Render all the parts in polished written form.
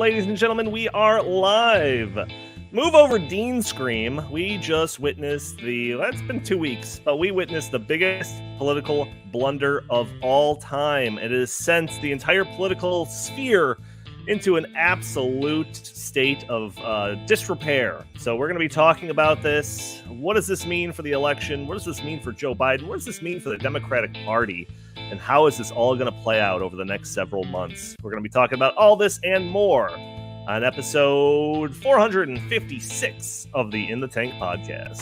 ladies and gentlemen, we are live. Move over Dean Scream. We just witnessed it's been 2 weeks, but we witnessed the biggest political blunder of all time. It has sent the entire political sphere into an absolute state of disrepair. So we're going to be talking about this. What does this mean for the election? What does this mean for Joe Biden? What does this mean for the Democratic Party? And how is this all going to play out over the next several months? We're going to be talking about all this and more on episode 456 of the In the Tank podcast.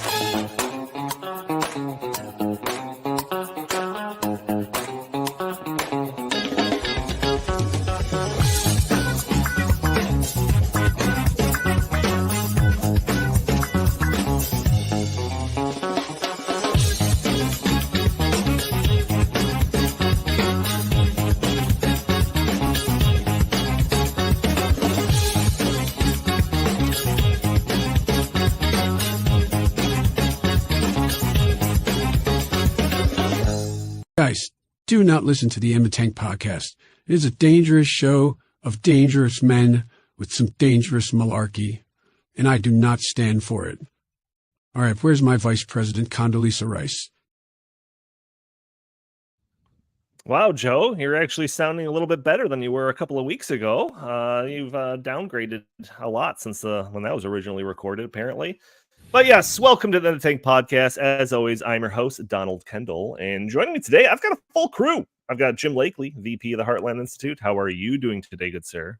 Guys, do not listen to the In the Tank podcast. It is a dangerous show of dangerous men with some dangerous malarkey, and I do not stand for it. All right, where's my Vice President, Condoleezza Rice? Wow, Joe, you're actually sounding a little bit better than you were a couple of weeks ago. You've downgraded a lot since when that was originally recorded, apparently. But yes, welcome to the Tank Podcast. As always, I'm your host, Donald Kendal. And joining me today, I've got a full crew. I've got Jim Lakely, VP of the Heartland Institute. How are you doing today, good sir?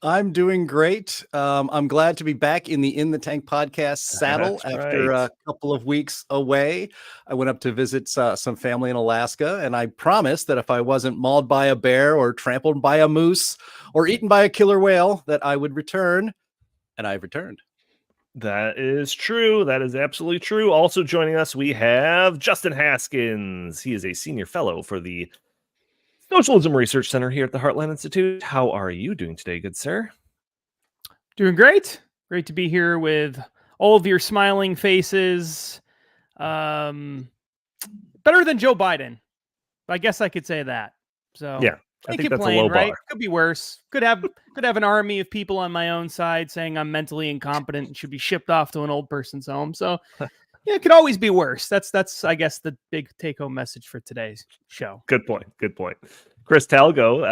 I'm doing great. I'm glad to be back in the Tank Podcast saddle after a couple of weeks away. I went up to visit some family in Alaska, and I promised that if I wasn't mauled by a bear or trampled by a moose or eaten by a killer whale, that I would return, and I've returned. That is true. That is absolutely true. Also joining us, we have Justin Haskins. He is a senior fellow for the Socialism Research Center here at the Heartland Institute. How are you doing today, good sir? Doing great. Great to be here with all of your smiling faces. Better than Joe Biden. I guess I could say that. So yeah. I think that's a low bar. Right? Could be worse. Could have an army of people on my own side saying I'm mentally incompetent and should be shipped off to an old person's home. So yeah, it could always be worse. That's I guess the big take-home message for today's show. Good point. Chris Talgo,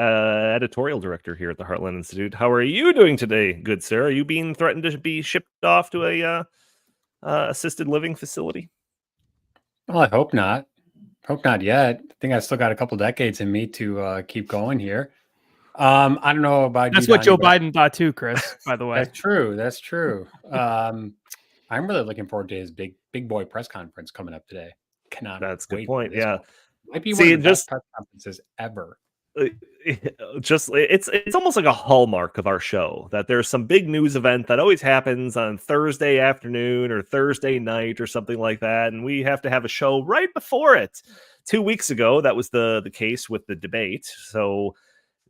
editorial director here at the Heartland Institute. How are you doing today, good sir? Are you being threatened to be shipped off to a assisted living facility? Well, I hope not. Hope not yet. I think I've still got a couple decades in me to keep going here. I don't know about That's you, what Donnie, Joe Biden thought too, Chris, by the way. That's true. I'm really looking forward to his big boy press conference coming up today. That's a good point. Yeah. Might be one of the best press conferences ever. It's almost like a hallmark of our show that there's some big news event that always happens on Thursday afternoon or Thursday night or something like that, and we have to have a show right before it. 2 weeks ago, that was the case with the debate. So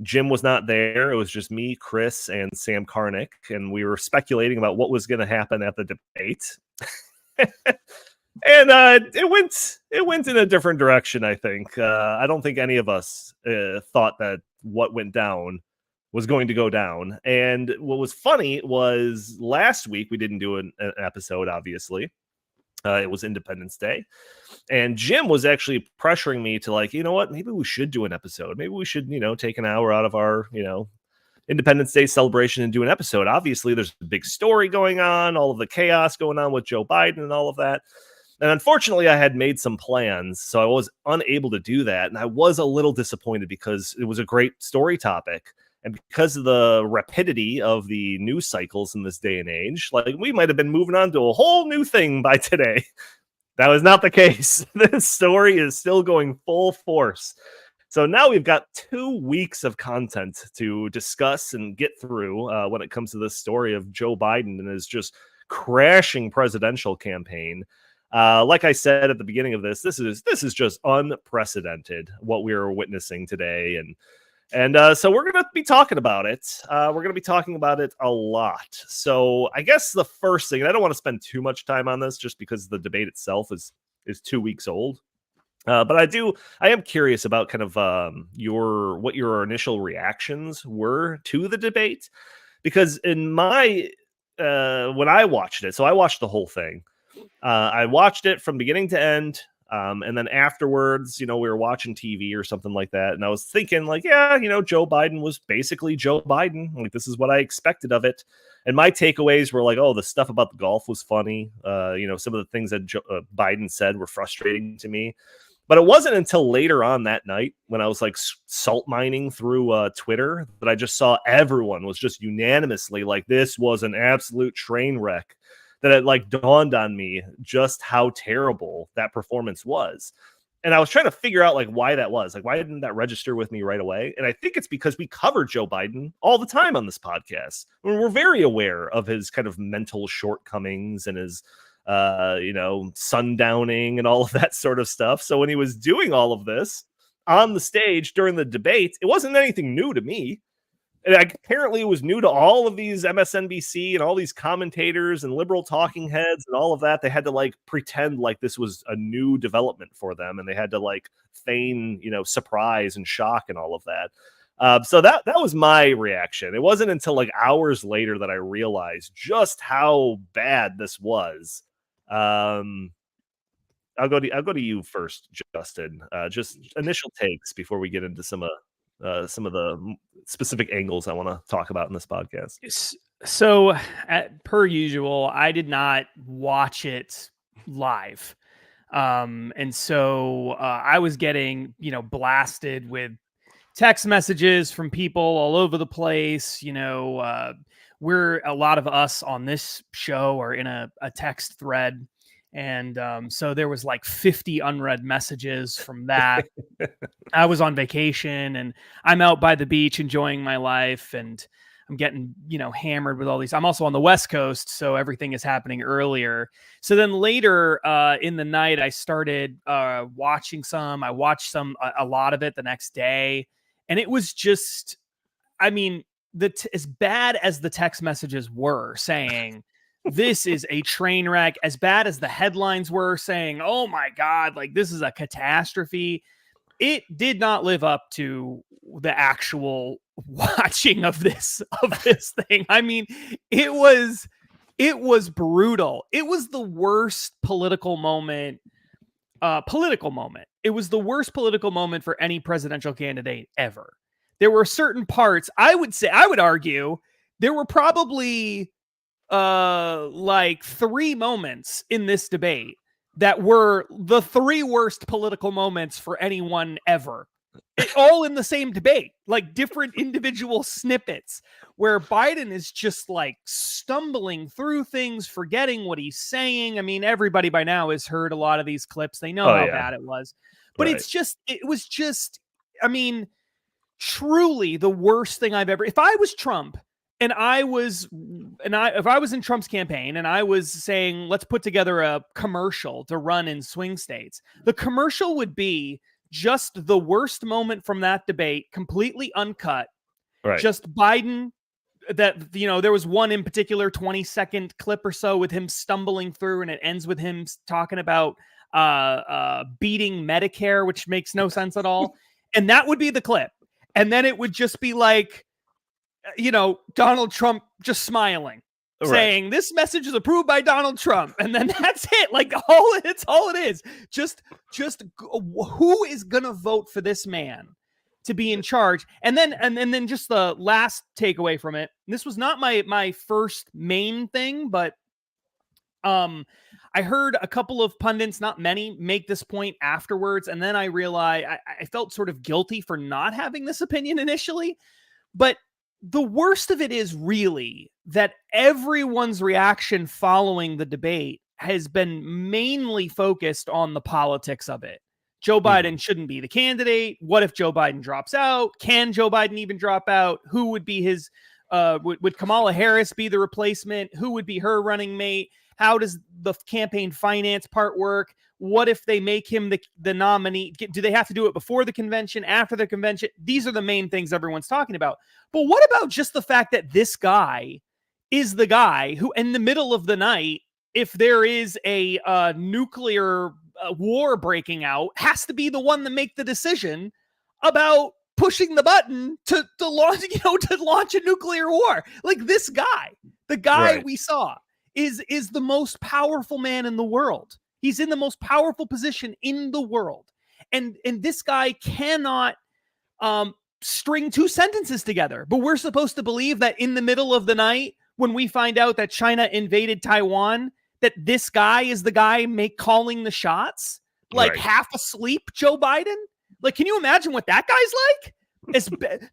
Jim was not there. It was just me, Chris, and Sam Karnick, and we were speculating about what was going to happen at the debate. And it went in a different direction, I think. I don't think any of us thought that what went down was going to go down. And what was funny was last week we didn't do an episode, obviously. It was Independence Day. And Jim was actually pressuring me to like, you know what, maybe we should do an episode. Maybe we should, take an hour out of our, Independence Day celebration and do an episode. Obviously, there's a big story going on, all of the chaos going on with Joe Biden and all of that. And unfortunately, I had made some plans, so I was unable to do that. And I was a little disappointed because it was a great story topic. And because of the rapidity of the news cycles in this day and age, like we might have been moving on to a whole new thing by today. That was not the case. This story is still going full force. So now we've got 2 weeks of content to discuss and get through when it comes to this story of Joe Biden and his just crashing presidential campaign. Like I said at the beginning of this is just unprecedented what we are witnessing today, and so we're going to be talking about it. We're going to be talking about it a lot. So I guess the first thing, and I don't want to spend too much time on this just because the debate itself is 2 weeks old. But I am curious about kind of what your initial reactions were to the debate, because in my when I watched it, so I watched the whole thing. I watched it from beginning to end. And then afterwards, we were watching TV or something like that. And I was thinking like, yeah, Joe Biden was basically Joe Biden. Like, this is what I expected of it. And my takeaways were like, oh, the stuff about the golf was funny. Some of the things that Biden said were frustrating to me. But it wasn't until later on that night when I was like salt mining through Twitter that I just saw everyone was just unanimously like, this was an absolute train wreck, that it like dawned on me just how terrible that performance was. And I was trying to figure out like why that was. Like, why didn't that register with me right away? And I think it's because we cover Joe Biden all the time on this podcast. I mean, we're very aware of his kind of mental shortcomings and his sundowning and all of that sort of stuff. So when he was doing all of this on the stage during the debate, it wasn't anything new to me. And apparently it was new to all of these MSNBC and all these commentators and liberal talking heads and all of that. They had to like pretend like this was a new development for them, and they had to like feign, surprise and shock and all of that. So that was my reaction. It wasn't until like hours later that I realized just how bad this was. I'll go to you first, Justin. Just initial takes before we get into some of the specific angles I want to talk about in this podcast. So, per usual, I did not watch it live, and so I was getting blasted with text messages from people all over the place. We're a lot of us on this show are in a text thread. And so there was like 50 unread messages from that. I was on vacation and I'm out by the beach enjoying my life, and I'm getting, hammered with all these. I'm also on the West Coast, so everything is happening earlier. So then later in the night, I started watching some. I watched a lot of it the next day. And it was just, I mean, as bad as the text messages were saying, this is a train wreck, as bad as the headlines were saying, oh my God, like this is a catastrophe. It did not live up to the actual watching of this thing. I mean, it was brutal. It was the worst political moment. It was the worst political moment for any presidential candidate ever. There were certain parts, I would argue, there were probably like 3 moments in this debate that were the 3 worst political moments for anyone ever. All in the same debate, like different individual snippets where Biden is just like stumbling through things, forgetting what he's saying. I mean, everybody by now has heard a lot of these clips. They know how bad it was, but right. It was just, I mean, truly the worst thing I've ever, if I was Trump, if I was in Trump's campaign and I was saying, let's put together a commercial to run in swing states, the commercial would be just the worst moment from that debate, completely uncut. Right. Just Biden, that, there was one in particular 20-second clip or so with him stumbling through, and it ends with him talking about beating Medicare, which makes no sense at all. And that would be the clip. And then it would just be like, Donald Trump just smiling, saying this message is approved by Donald Trump. And then that's it. Like all it is. Just who is going to vote for this man to be in charge? And then just the last takeaway from it. This was not my first main thing, but I heard a couple of pundits, not many, make this point afterwards. And then I realized I felt sort of guilty for not having this opinion initially, but the worst of it is really that everyone's reaction following the debate has been mainly focused on the politics of it. Joe Biden shouldn't be the candidate. What if Joe Biden drops out? Can Joe Biden even drop out? Who would be his, would Kamala Harris be the replacement? Who would be her running mate? How does the campaign finance part work? What if they make him the nominee? Do they have to do it before the convention, after the convention? These are the main things everyone's talking about. But what about just the fact that this guy is the guy who, in the middle of the night, if there is a nuclear war breaking out has to be the one to make the decision about pushing the button to launch, to launch a nuclear war. Like this guy, the guy we saw is the most powerful man in the world. He's in the most powerful position in the world. And this guy cannot string two sentences together. But we're supposed to believe that in the middle of the night, when we find out that China invaded Taiwan, that this guy is the guy calling the shots, like half asleep Joe Biden. Like, can you imagine what that guy's like?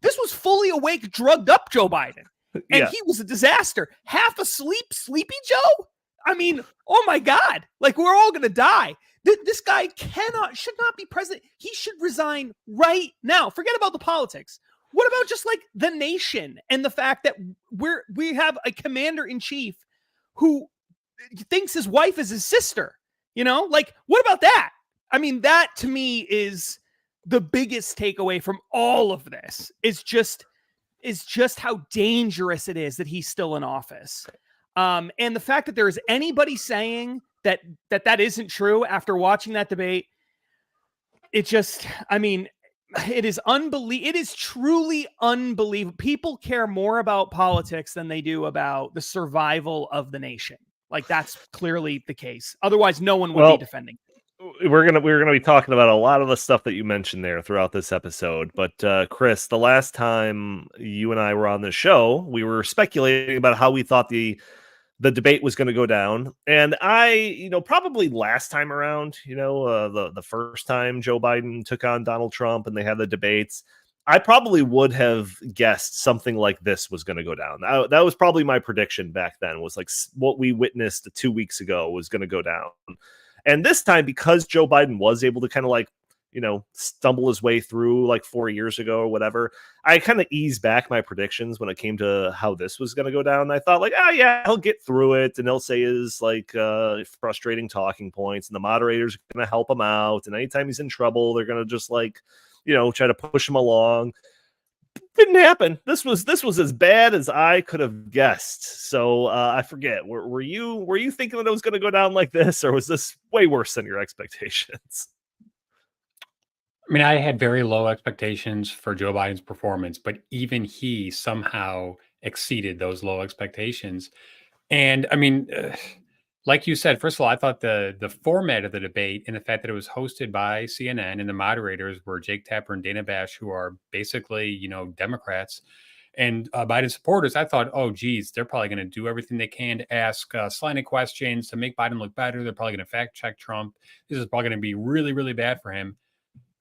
This was fully awake, drugged up Joe Biden. And he was a disaster. Half asleep, sleepy Joe? I mean, oh my God. Like, we're all going to die. This guy should not be president. He should resign right now. Forget about the politics. What about just like the nation and the fact that we have a commander-in-chief who thinks his wife is his sister? Like, what about that? I mean, that to me is the biggest takeaway from all of this is just how dangerous it is that he's still in office. And the fact that there is anybody saying that isn't true after watching that debate, it is unbelievable. It is truly unbelievable. People care more about politics than they do about the survival of the nation. Like, that's clearly the case. Otherwise, no one would be defending. We're gonna be talking about a lot of the stuff that you mentioned there throughout this episode. But Chris, the last time you and I were on the show, we were speculating about how we thought the debate was going to go down. And I, probably last time around, the first time Joe Biden took on Donald Trump and they had the debates, I probably would have guessed something like this was going to go down. That was probably my prediction back then, was like what we witnessed 2 weeks ago was going to go down. And this time, because Joe Biden was able to kind of like, stumble his way through like 4 years ago or whatever, I kind of eased back my predictions when it came to how this was going to go down. I thought like, oh yeah, he'll get through it and he'll say his like frustrating talking points and the moderators are going to help him out. And anytime he's in trouble, they're going to just like, try to push him along. Didn't happen. This was as bad as I could have guessed. So I forget. Were you thinking that it was going to go down like this, or was this way worse than your expectations? I mean, I had very low expectations for Joe Biden's performance, but even he somehow exceeded those low expectations. And I mean, like you said, first of all, I thought the format of the debate and the fact that it was hosted by CNN and the moderators were Jake Tapper and Dana Bash, who are basically, Democrats and Biden supporters. I thought, oh, geez, they're probably going to do everything they can to ask slanted questions to make Biden look better. They're probably going to fact check Trump. This is probably going to be really, really bad for him.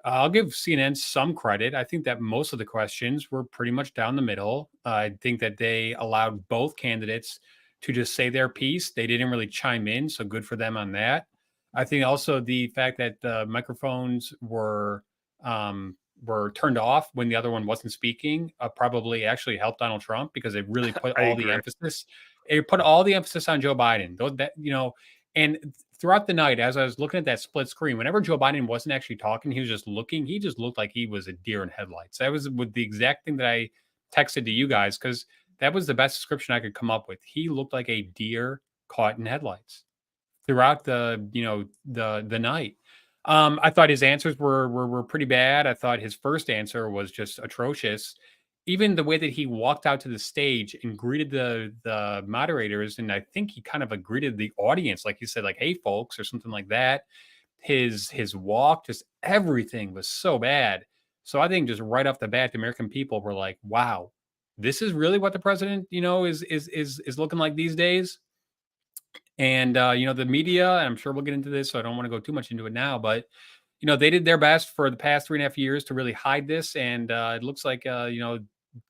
I'll give CNN some credit. I think that most of the questions were pretty much down the middle. I think that they allowed both candidates to just say their piece. They didn't really chime in, so good for them on that. I think also the fact that the microphones were turned off when the other one wasn't speaking probably actually helped Donald Trump, because it really put all the emphasis. It put all the emphasis on Joe Biden. And throughout the night, as I was looking at that split screen, whenever Joe Biden wasn't actually talking, he was just looking. He just looked like he was a deer in headlights. That was with the exact thing that I texted to you guys, because that was the best description I could come up with. He looked like a deer caught in headlights throughout the night. I thought his answers were pretty bad. I thought his first answer was just atrocious. Even the way that he walked out to the stage and greeted the moderators, and I think he kind of greeted the audience, like he said, like, "Hey, folks," or something like that. His walk, just everything was so bad. So I think just right off the bat, the American people were like, "Wow, this is really what the president, is looking like these days." And the media, and I'm sure we'll get into this, so I don't want to go too much into it now, but they did their best for the past 3.5 years to really hide this, and it looks like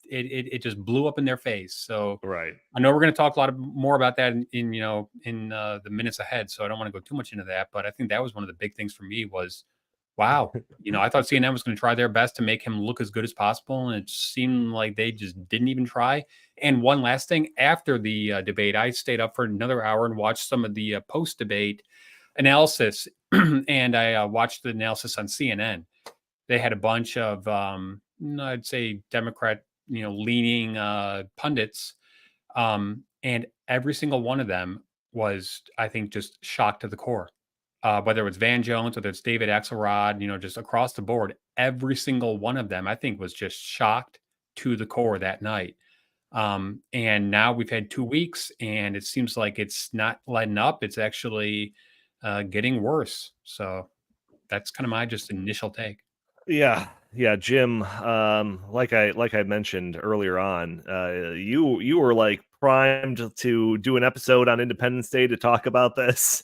it just blew up in their face. So right, I know we're going to talk a lot more about that in the minutes ahead, so I don't want to go too much into that. But I think that was one of the big things for me was, wow, I thought CNN was going to try their best to make him look as good as possible, and it seemed like they just didn't even try. And one last thing, after the debate, I stayed up for another hour and watched some of the post-debate analysis, and I watched the analysis on CNN. They had a bunch of, I'd say, Democrat, leaning pundits, and every single one of them was, I think, just shocked to the core. whether it's Van Jones, whether it's David Axelrod, just across the board, every single one of them, I think, was just shocked to the core that night. And now we've had 2 weeks, and it seems like it's not letting up. It's actually getting worse. So that's kind of my just initial take. Yeah, Jim. Like I mentioned earlier on, you were like primed to do an episode on Independence Day to talk about this.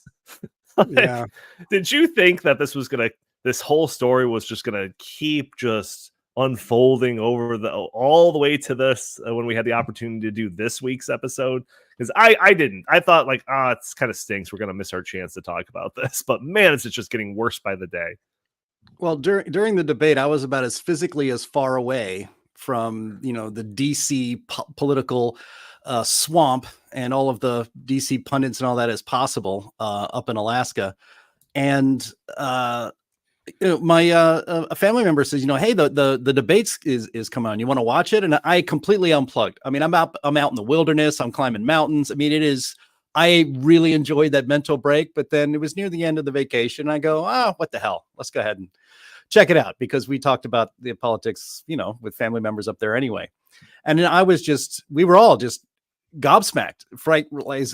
Yeah. Did you think that this whole story was just gonna keep just unfolding over all the way to this when we had the opportunity to do this week's episode? Because I didn't. I thought like, it's kind of stinks. We're gonna miss our chance to talk about this. But man, it's just getting worse by the day. Well, during the debate, I was about as physically as far away from, the DC political swamp and all of the DC pundits and all that as possible up in Alaska. And my a family member says, hey, the debates is coming on. You want to watch it? And I completely unplugged. I mean, I'm out in the wilderness. I'm climbing mountains. I mean, I really enjoyed that mental break, but then it was near the end of the vacation. I go, what the hell? Let's go ahead and check it out, because we talked about the politics, with family members up there anyway. And then we were all just gobsmacked, right?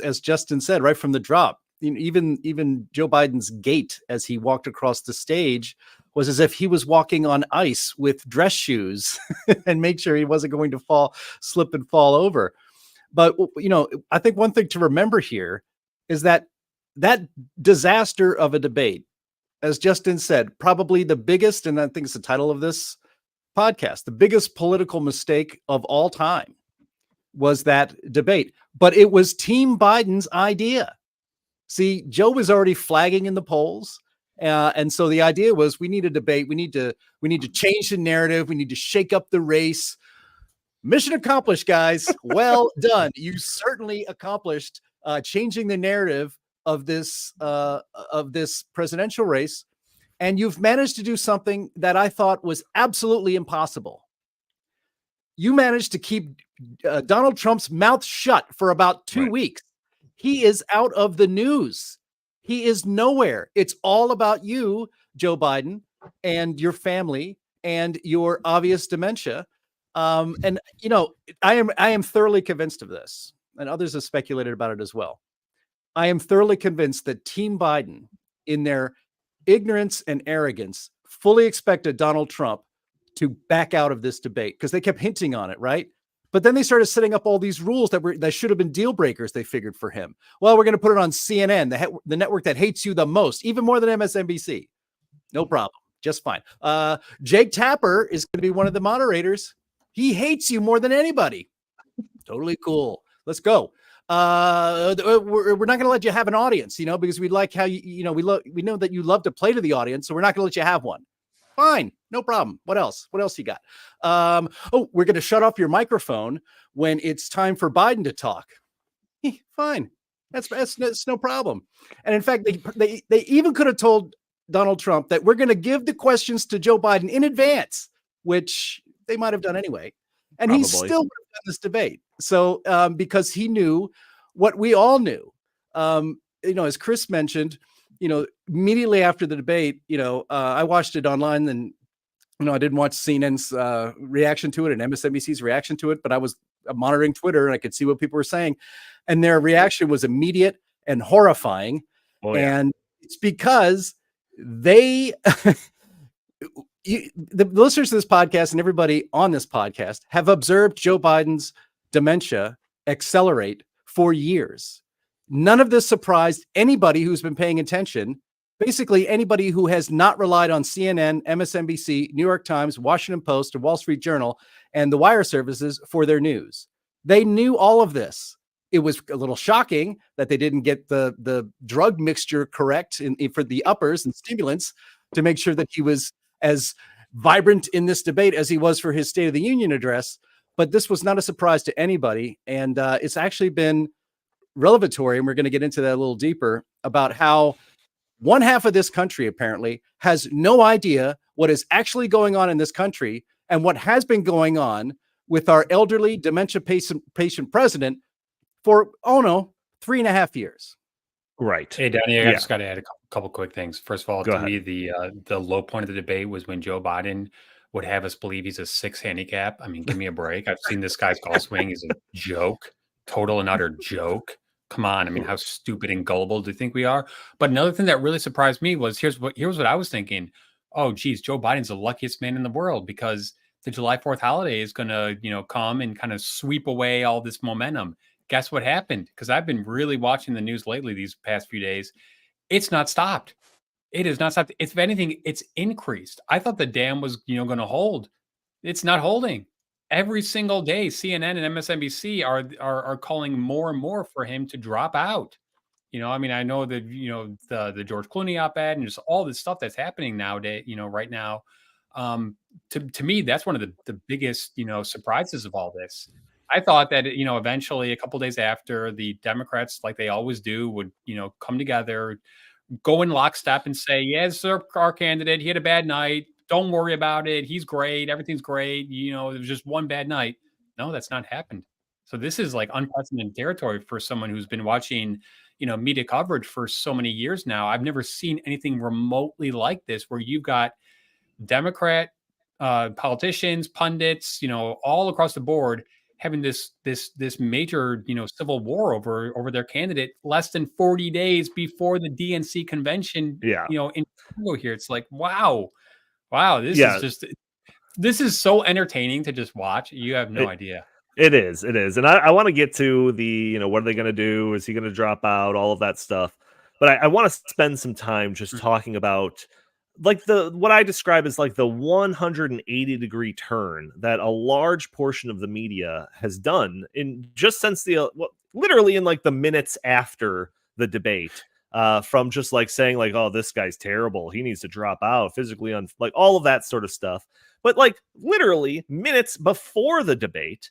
As Justin said, right from the drop. Even Joe Biden's gait as he walked across the stage was as if he was walking on ice with dress shoes and make sure he wasn't going to slip and fall over. But, I think one thing to remember here is that disaster of a debate, as Justin said, probably the biggest, and I think it's the title of this podcast, the biggest political mistake of all time was that debate. But it was Team Biden's idea. See, Joe was already flagging in the polls. And so the idea was, we need a debate. We need to change the narrative. We need to shake up the race. Mission accomplished, guys. Well done. You certainly accomplished changing the narrative of this presidential race, and you've managed to do something that I thought was absolutely impossible. You managed to keep Donald Trump's mouth shut for about 2 weeks. He is out of the news. He is nowhere. It's all about you, Joe Biden, and your family and your obvious dementia. And I am thoroughly convinced of this, and others have speculated about it as well. I am thoroughly convinced that Team Biden, in their ignorance and arrogance, fully expected Donald Trump to back out of this debate, because they kept hinting on it, right? But then they started setting up all these rules that should have been deal breakers, they figured, for him. Well, we're going to put it on CNN, the network that hates you the most, even more than MSNBC. No problem. Just fine. Jake Tapper is going to be one of the moderators. He hates you more than anybody. Totally cool. Let's go. We're not going to let you have an audience, because we like how we know that you love to play to the audience, so we're not going to let you have one. Fine, no problem. What else you got? We're going to shut off your microphone when it's time for Biden to talk. Fine, that's no problem. And in fact, they even could have told Donald Trump that we're going to give the questions to Joe Biden in advance, which they might have done anyway. And Probably. He still would have done this debate. So, because he knew what we all knew, as Chris mentioned, immediately after the debate, I watched it online, and, I didn't watch CNN's reaction to it and MSNBC's reaction to it, but I was monitoring Twitter and I could see what people were saying. And their reaction was immediate and horrifying. Oh, yeah. And it's because they... the listeners to this podcast and everybody on this podcast have observed Joe Biden's dementia accelerate for years. None of this surprised anybody who's been paying attention. Basically, anybody who has not relied on CNN, MSNBC, New York Times, Washington Post, or Wall Street Journal, and the wire services for their news. They knew all of this. It was a little shocking that they didn't get the drug mixture correct for the uppers and stimulants to make sure that he was as vibrant in this debate as he was for his State of the Union address. But this was not a surprise to anybody. And it's actually been revelatory, and we're going to get into that a little deeper, about how one half of this country apparently has no idea what is actually going on in this country and what has been going on with our elderly dementia patient president for, 3.5 years. Right. Hey, Danny, I just got to add a couple quick things. First of all, Go to ahead. me, the low point of the debate was when Joe Biden would have us believe he's a 6 handicap. I mean, give me a break. I've seen this guy's golf swing. He's a joke, total and utter joke. Come on. I mean, how stupid and gullible do you think we are? But another thing that really surprised me was here's what I was thinking. Oh, geez, Joe Biden's the luckiest man in the world because the July 4th holiday is going to, come and kind of sweep away all this momentum. Guess what happened? Because I've been really watching the news lately these past few days. It's not stopped. It is not stopped. If anything, it's increased. I thought the dam was, going to hold. It's not holding. Every single day, CNN and MSNBC are calling more and more for him to drop out. I mean, I know that, the George Clooney op-ed and just all this stuff that's happening nowadays, right now. To me, that's one of the biggest, surprises of all this. I thought that, eventually a couple days after, the Democrats, like they always do, would, come together, go in lockstep and say, yes, sir, our candidate, he had a bad night. Don't worry about it. He's great. Everything's great. It was just one bad night. No, that's not happened. So this is like unprecedented territory for someone who's been watching, media coverage for so many years now. I've never seen anything remotely like this, where you've got Democrat politicians, pundits, all across the board having this major, civil war over their candidate less than 40 days before the DNC convention, in Chicago here. It's like, wow, this is so entertaining to just watch. You have no idea. It is. And I want to get to the, what are they going to do? Is he going to drop out? All of that stuff. But I want to spend some time just talking about like what I describe as like the 180-degree turn that a large portion of the media has done in just since literally in like the minutes after the debate, from just like saying like, oh, this guy's terrible, he needs to drop out, physically like all of that sort of stuff. But like literally minutes before the debate,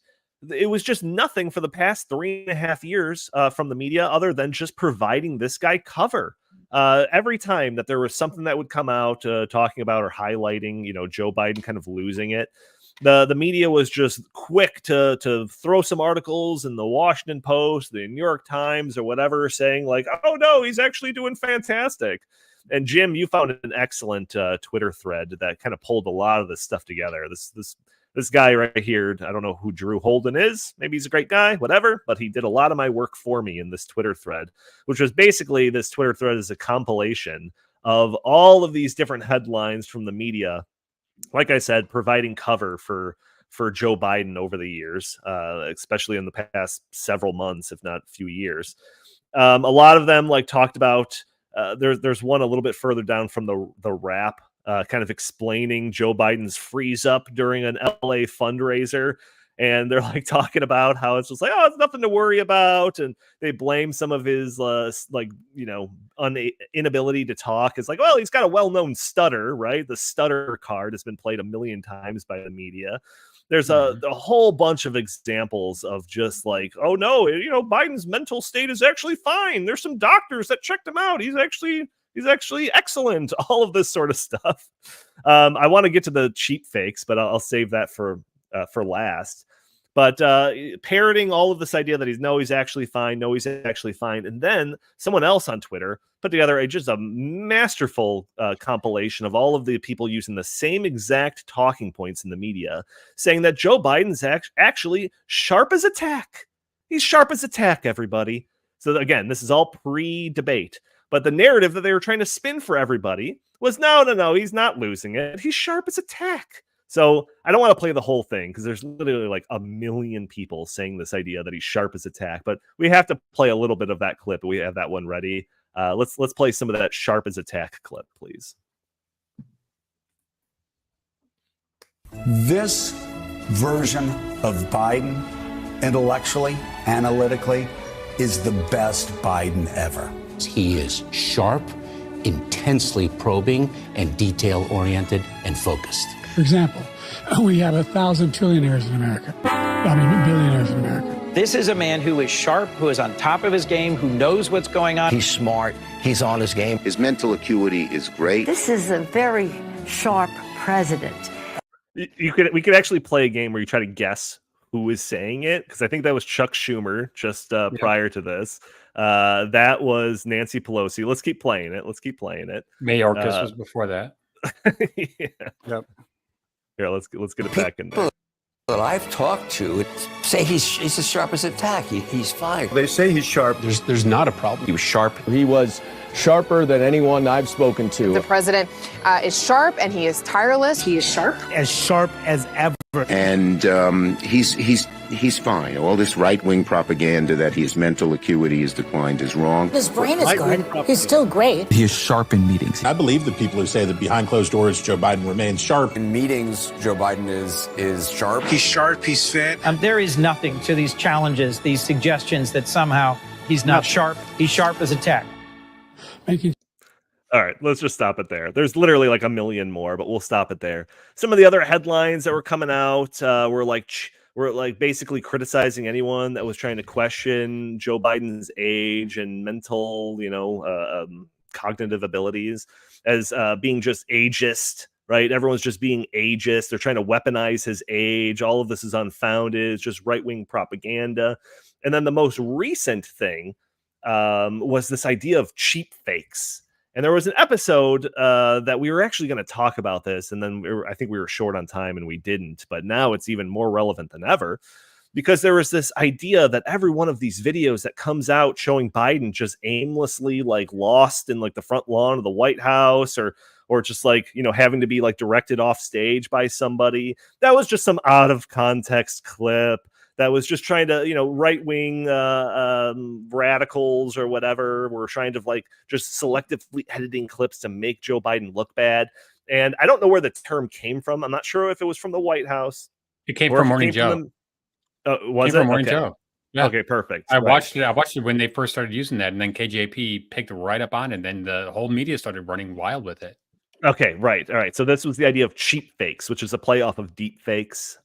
it was just nothing for the past 3.5 years from the media other than just providing this guy cover. Every time that there was something that would come out talking about or highlighting, Joe Biden kind of losing it, the media was just quick to throw some articles in the Washington Post, the New York Times, or whatever, saying like, oh no, he's actually doing fantastic. And Jim, you found an excellent Twitter thread that kind of pulled a lot of this stuff together. This guy right here, I don't know who Drew Holden is. Maybe he's a great guy, whatever. But he did a lot of my work for me in this Twitter thread, which was basically, this Twitter thread is a compilation of all of these different headlines from the media. Like I said, providing cover for Joe Biden over the years, especially in the past several months, if not a few years. A lot of them like talked about, there's one a little bit further down from the Wrap, kind of explaining Joe Biden's freeze up during an LA fundraiser. And they're like talking about how it's just like, oh, it's nothing to worry about. And they blame some of his inability to talk. It's like, well, he's got a well-known stutter, right? The stutter card has been played 1 million times by the media. There's a whole bunch of examples of just like, oh no, Biden's mental state is actually fine. There's some doctors that checked him out. He's actually excellent. All of this sort of stuff. I want to get to the cheap fakes, but I'll save that for last. But parroting all of this idea that he's actually fine. No, he's actually fine. And then someone else on Twitter put together just a masterful compilation of all of the people using the same exact talking points in the media, saying that Joe Biden's actually sharp as a tack. He's sharp as a tack, everybody. So again, this is all pre-debate. But the narrative that they were trying to spin for everybody was, no, he's not losing it. He's sharp as a tack. So I don't want to play the whole thing because there's literally like 1 million people saying this idea that he's sharp as a tack. But we have to play a little bit of that clip. We have that one ready. Let's play some of that sharp as a tack clip, please. This version of Biden, intellectually, analytically, is the best Biden ever. He is sharp, intensely probing, and detail-oriented and focused. For example, we have 1,000 trillionaires in America. Billionaires in America. This is a man who is sharp, who is on top of his game, who knows what's going on. He's smart. He's on his game. His mental acuity is great. This is a very sharp president. We could actually play a game where you try to guess who is saying it, because I think that was Chuck Schumer just prior to this. That was Nancy Pelosi. Let's keep playing it. Mayorkas was before that. Yeah. Yep. Here, let's get it back in there. That I've talked to say he's as sharp as a tack. He's fine. They say he's sharp. There's not a problem. He was sharp. He was sharper than anyone I've spoken to. The president is sharp and he is tireless. He is sharp as ever. And he's fine. All this right-wing propaganda that his mental acuity has declined is wrong. His brain is good. He's still great. He is sharp in meetings. I believe the people who say that behind closed doors, Joe Biden remains sharp. In meetings, Joe Biden is sharp. He's sharp, he's fit. There is nothing to these challenges, these suggestions that somehow he's not sharp. He's sharp as a tack. All right, let's just stop it there. There's literally like a million more, but we'll stop it there. Some of the other headlines that were coming out were basically criticizing anyone that was trying to question Joe Biden's age and mental, cognitive abilities as being just ageist, right? Everyone's just being ageist. They're trying to weaponize his age. All of this is unfounded. It's just right-wing propaganda. And then the most recent thing was this idea of cheap fakes. And there was an episode that we were actually going to talk about this, and then I think we were short on time and we didn't. But now it's even more relevant than ever because there was this idea that every one of these videos that comes out showing Biden just aimlessly lost in the front lawn of the White House or just having to be directed off stage by somebody, that was just some out of context clip. That was just trying to, right-wing radicals or whatever were trying to just selectively editing clips to make Joe Biden look bad. And I don't know where the term came from. I'm not sure if it was from the White House. It came from Morning Joe. Was it? From Morning Joe. Yeah. Okay, perfect. I watched it when they first started using that, and then KJP picked right up on it, and then the whole media started running wild with it. Okay, right. All right. So this was the idea of cheap fakes, which is a play off of deep fakes,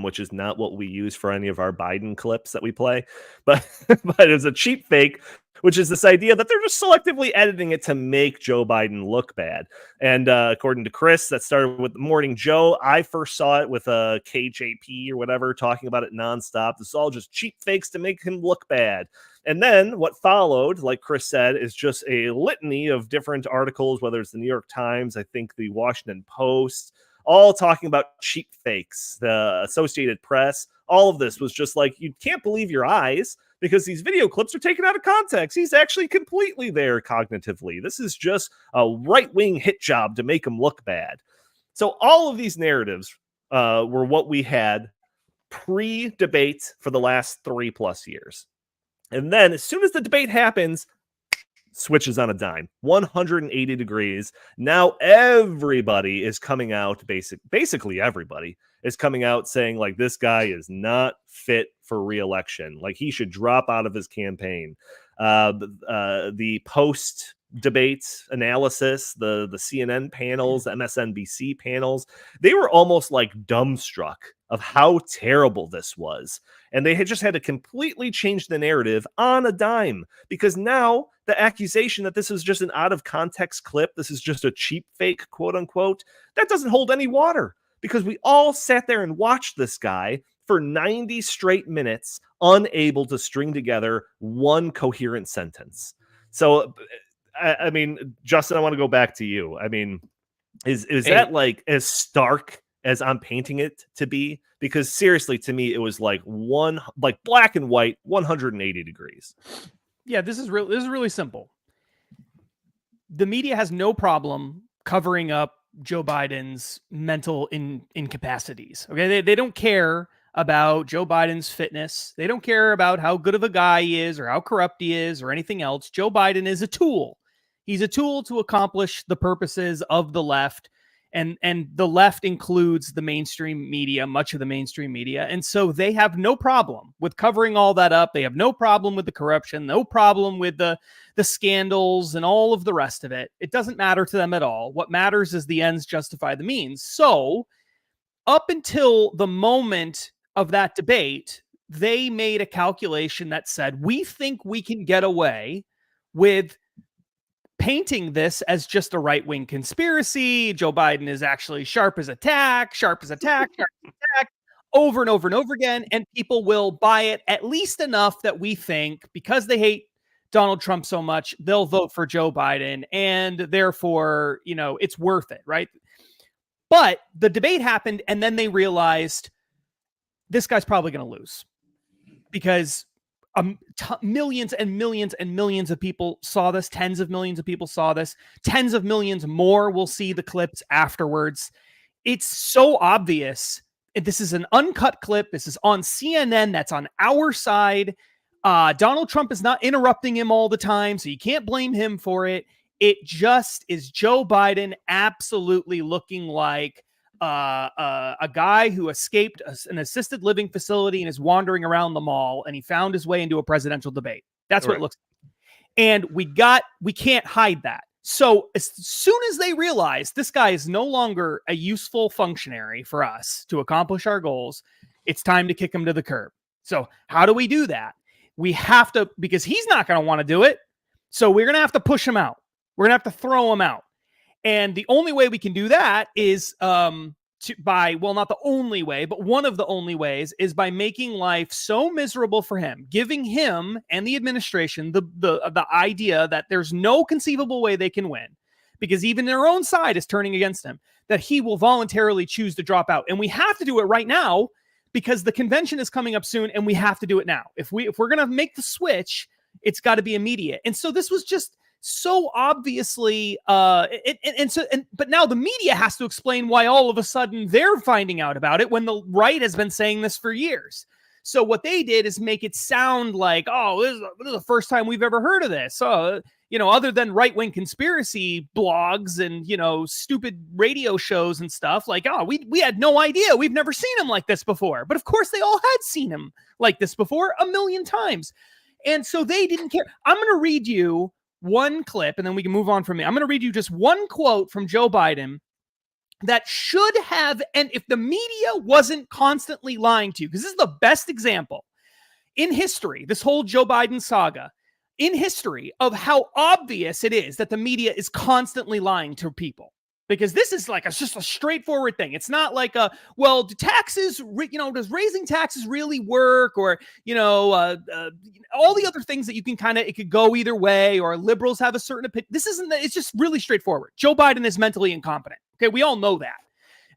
which is not what we use for any of our Biden clips that we play. But it's a cheap fake, which is this idea that they're just selectively editing it to make Joe Biden look bad. And according to Chris, that started with Morning Joe. I first saw it with a KJP or whatever talking about it nonstop. This is all just cheap fakes to make him look bad. And then what followed, like Chris said, is just a litany of different articles, whether it's the New York Times, I think the Washington Post, all talking about cheap fakes, the Associated Press. All of this was just you can't believe your eyes because these video clips are taken out of context. He's actually completely there cognitively. This is just a right-wing hit job to make him look bad. So all of these narratives were what we had pre-debate for the last 3+ years. And then as soon as the debate happens, switches on a dime, 180 degrees. Now everybody is coming out, basically everybody is coming out saying this guy is not fit for re-election. He should drop out of his campaign. The post debate analysis, the CNN panels, the MSNBC panels, they were almost dumbstruck of how terrible this was. And they had just had to completely change the narrative on a dime because now the accusation that this is just an out of context clip, this is just a cheap fake, quote unquote, that doesn't hold any water because we all sat there and watched this guy for 90 straight minutes, unable to string together one coherent sentence. So, I mean, Justin, I want to go back to you. I mean, is that as stark as I'm painting it to be? Because seriously, to me, it was black and white, 180 degrees. Yeah, this is really simple. The media has no problem covering up Joe Biden's mental incapacities. Okay, they don't care about Joe Biden's fitness. They don't care about how good of a guy he is or how corrupt he is or anything else. Joe Biden is a tool. He's a tool to accomplish the purposes of the left. And the left includes the mainstream media, much of the mainstream media. And so they have no problem with covering all that up. They have no problem with the corruption, no problem with the scandals and all of the rest of it. It doesn't matter to them at all. What matters is the ends justify the means. So up until the moment of that debate, they made a calculation that said, we think we can get away with painting this as just a right-wing conspiracy. Joe Biden is actually sharp as a tack, over and over and over again. And people will buy it at least enough that we think, because they hate Donald Trump so much, they'll vote for Joe Biden, and therefore, it's worth it, right? But the debate happened, and then they realized this guy's probably going to lose because millions and millions and millions of people saw this. Tens of millions of people saw this. Tens of millions more will see the clips afterwards. It's so obvious. This is an uncut clip. This is on CNN. That's on our side. Donald Trump is not interrupting him all the time, so you can't blame him for it. It just is Joe Biden absolutely looking like a guy who escaped an assisted living facility and is wandering around the mall, and he found his way into a presidential debate. That's what it looks like. And we can't hide that. So as soon as they realize this guy is no longer a useful functionary for us to accomplish our goals, it's time to kick him to the curb. So how do we do that? We have to, because he's not going to want to do it. So we're going to have to push him out. We're going to have to throw him out. And the only way we can do that is not the only way, but one of the only ways is by making life so miserable for him, giving him and the administration the idea that there's no conceivable way they can win, because even their own side is turning against him, that he will voluntarily choose to drop out. And we have to do it right now because the convention is coming up soon, and we have to do it now. If we're going to make the switch, it's got to be immediate. And so this was just so obviously, but now the media has to explain why all of a sudden they're finding out about it when the right has been saying this for years. So what they did is make it sound like, oh, this is the first time we've ever heard of this. Other than right-wing conspiracy blogs and, stupid radio shows and stuff, like, oh, we had no idea. We've never seen him like this before. But of course they all had seen him like this before a million times. And so they didn't care. I'm going to read you one clip and then we can move on from it. I'm going to read you just one quote from Joe Biden that should have, and if the media wasn't constantly lying to you, because this is the best example in history, this whole Joe Biden saga, in history of how obvious it is that the media is constantly lying to people. Because this is like, it's just a straightforward thing. It's not like do taxes, does raising taxes really work? Or, all the other things that you can it could go either way, or liberals have a certain opinion. This isn't, it's just really straightforward. Joe Biden is mentally incompetent. Okay. We all know that.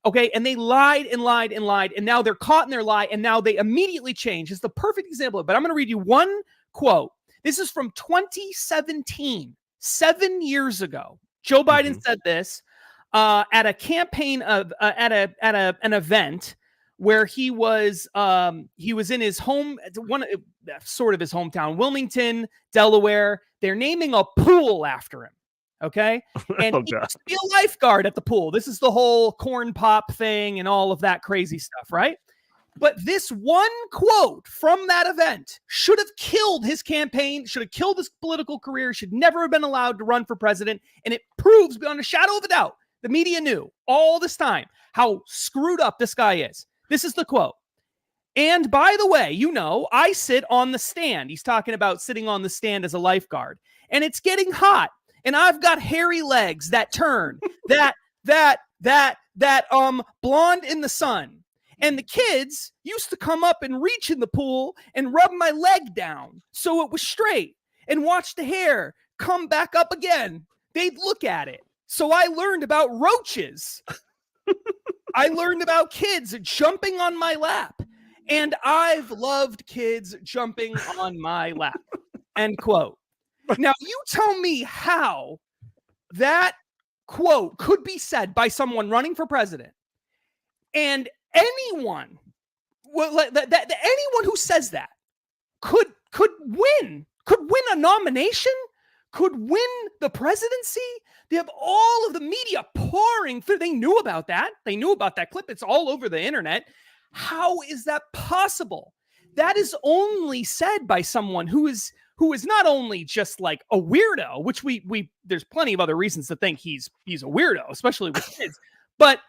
Okay. And they lied and lied and lied. And now they're caught in their lie. And now they immediately change. It's the perfect example. But I'm going to read you one quote. This is from 2017, 7 years ago. Joe Biden said this at a campaign of an event where he was in his home, sort of his hometown, Wilmington, Delaware. They're naming a pool after him. Okay. And he used to be a lifeguard at the pool. This is the whole corn pop thing and all of that crazy stuff, right? But this one quote from that event should have killed his campaign, should have killed his political career, should never have been allowed to run for president. And it proves beyond a shadow of a doubt, the media knew all this time how screwed up this guy is. This is the quote. And by the way, I sit on the stand. He's talking about sitting on the stand as a lifeguard. And it's getting hot. And I've got hairy legs that turn, blonde in the sun. And the kids used to come up and reach in the pool and rub my leg down so it was straight and watch the hair come back up again. They'd look at it. So I learned about roaches. I learned about kids jumping on my lap. And I've loved kids jumping on my lap. End quote. Now, you tell me how that quote could be said by someone running for president. And anyone who says that could win a nomination, could win the presidency. They have all of the media pouring through. They knew about that. They knew about that clip. It's all over the internet. How is that possible? That is only said by someone who is not only just like a weirdo, which we there's plenty of other reasons to think he's a weirdo, especially with kids. But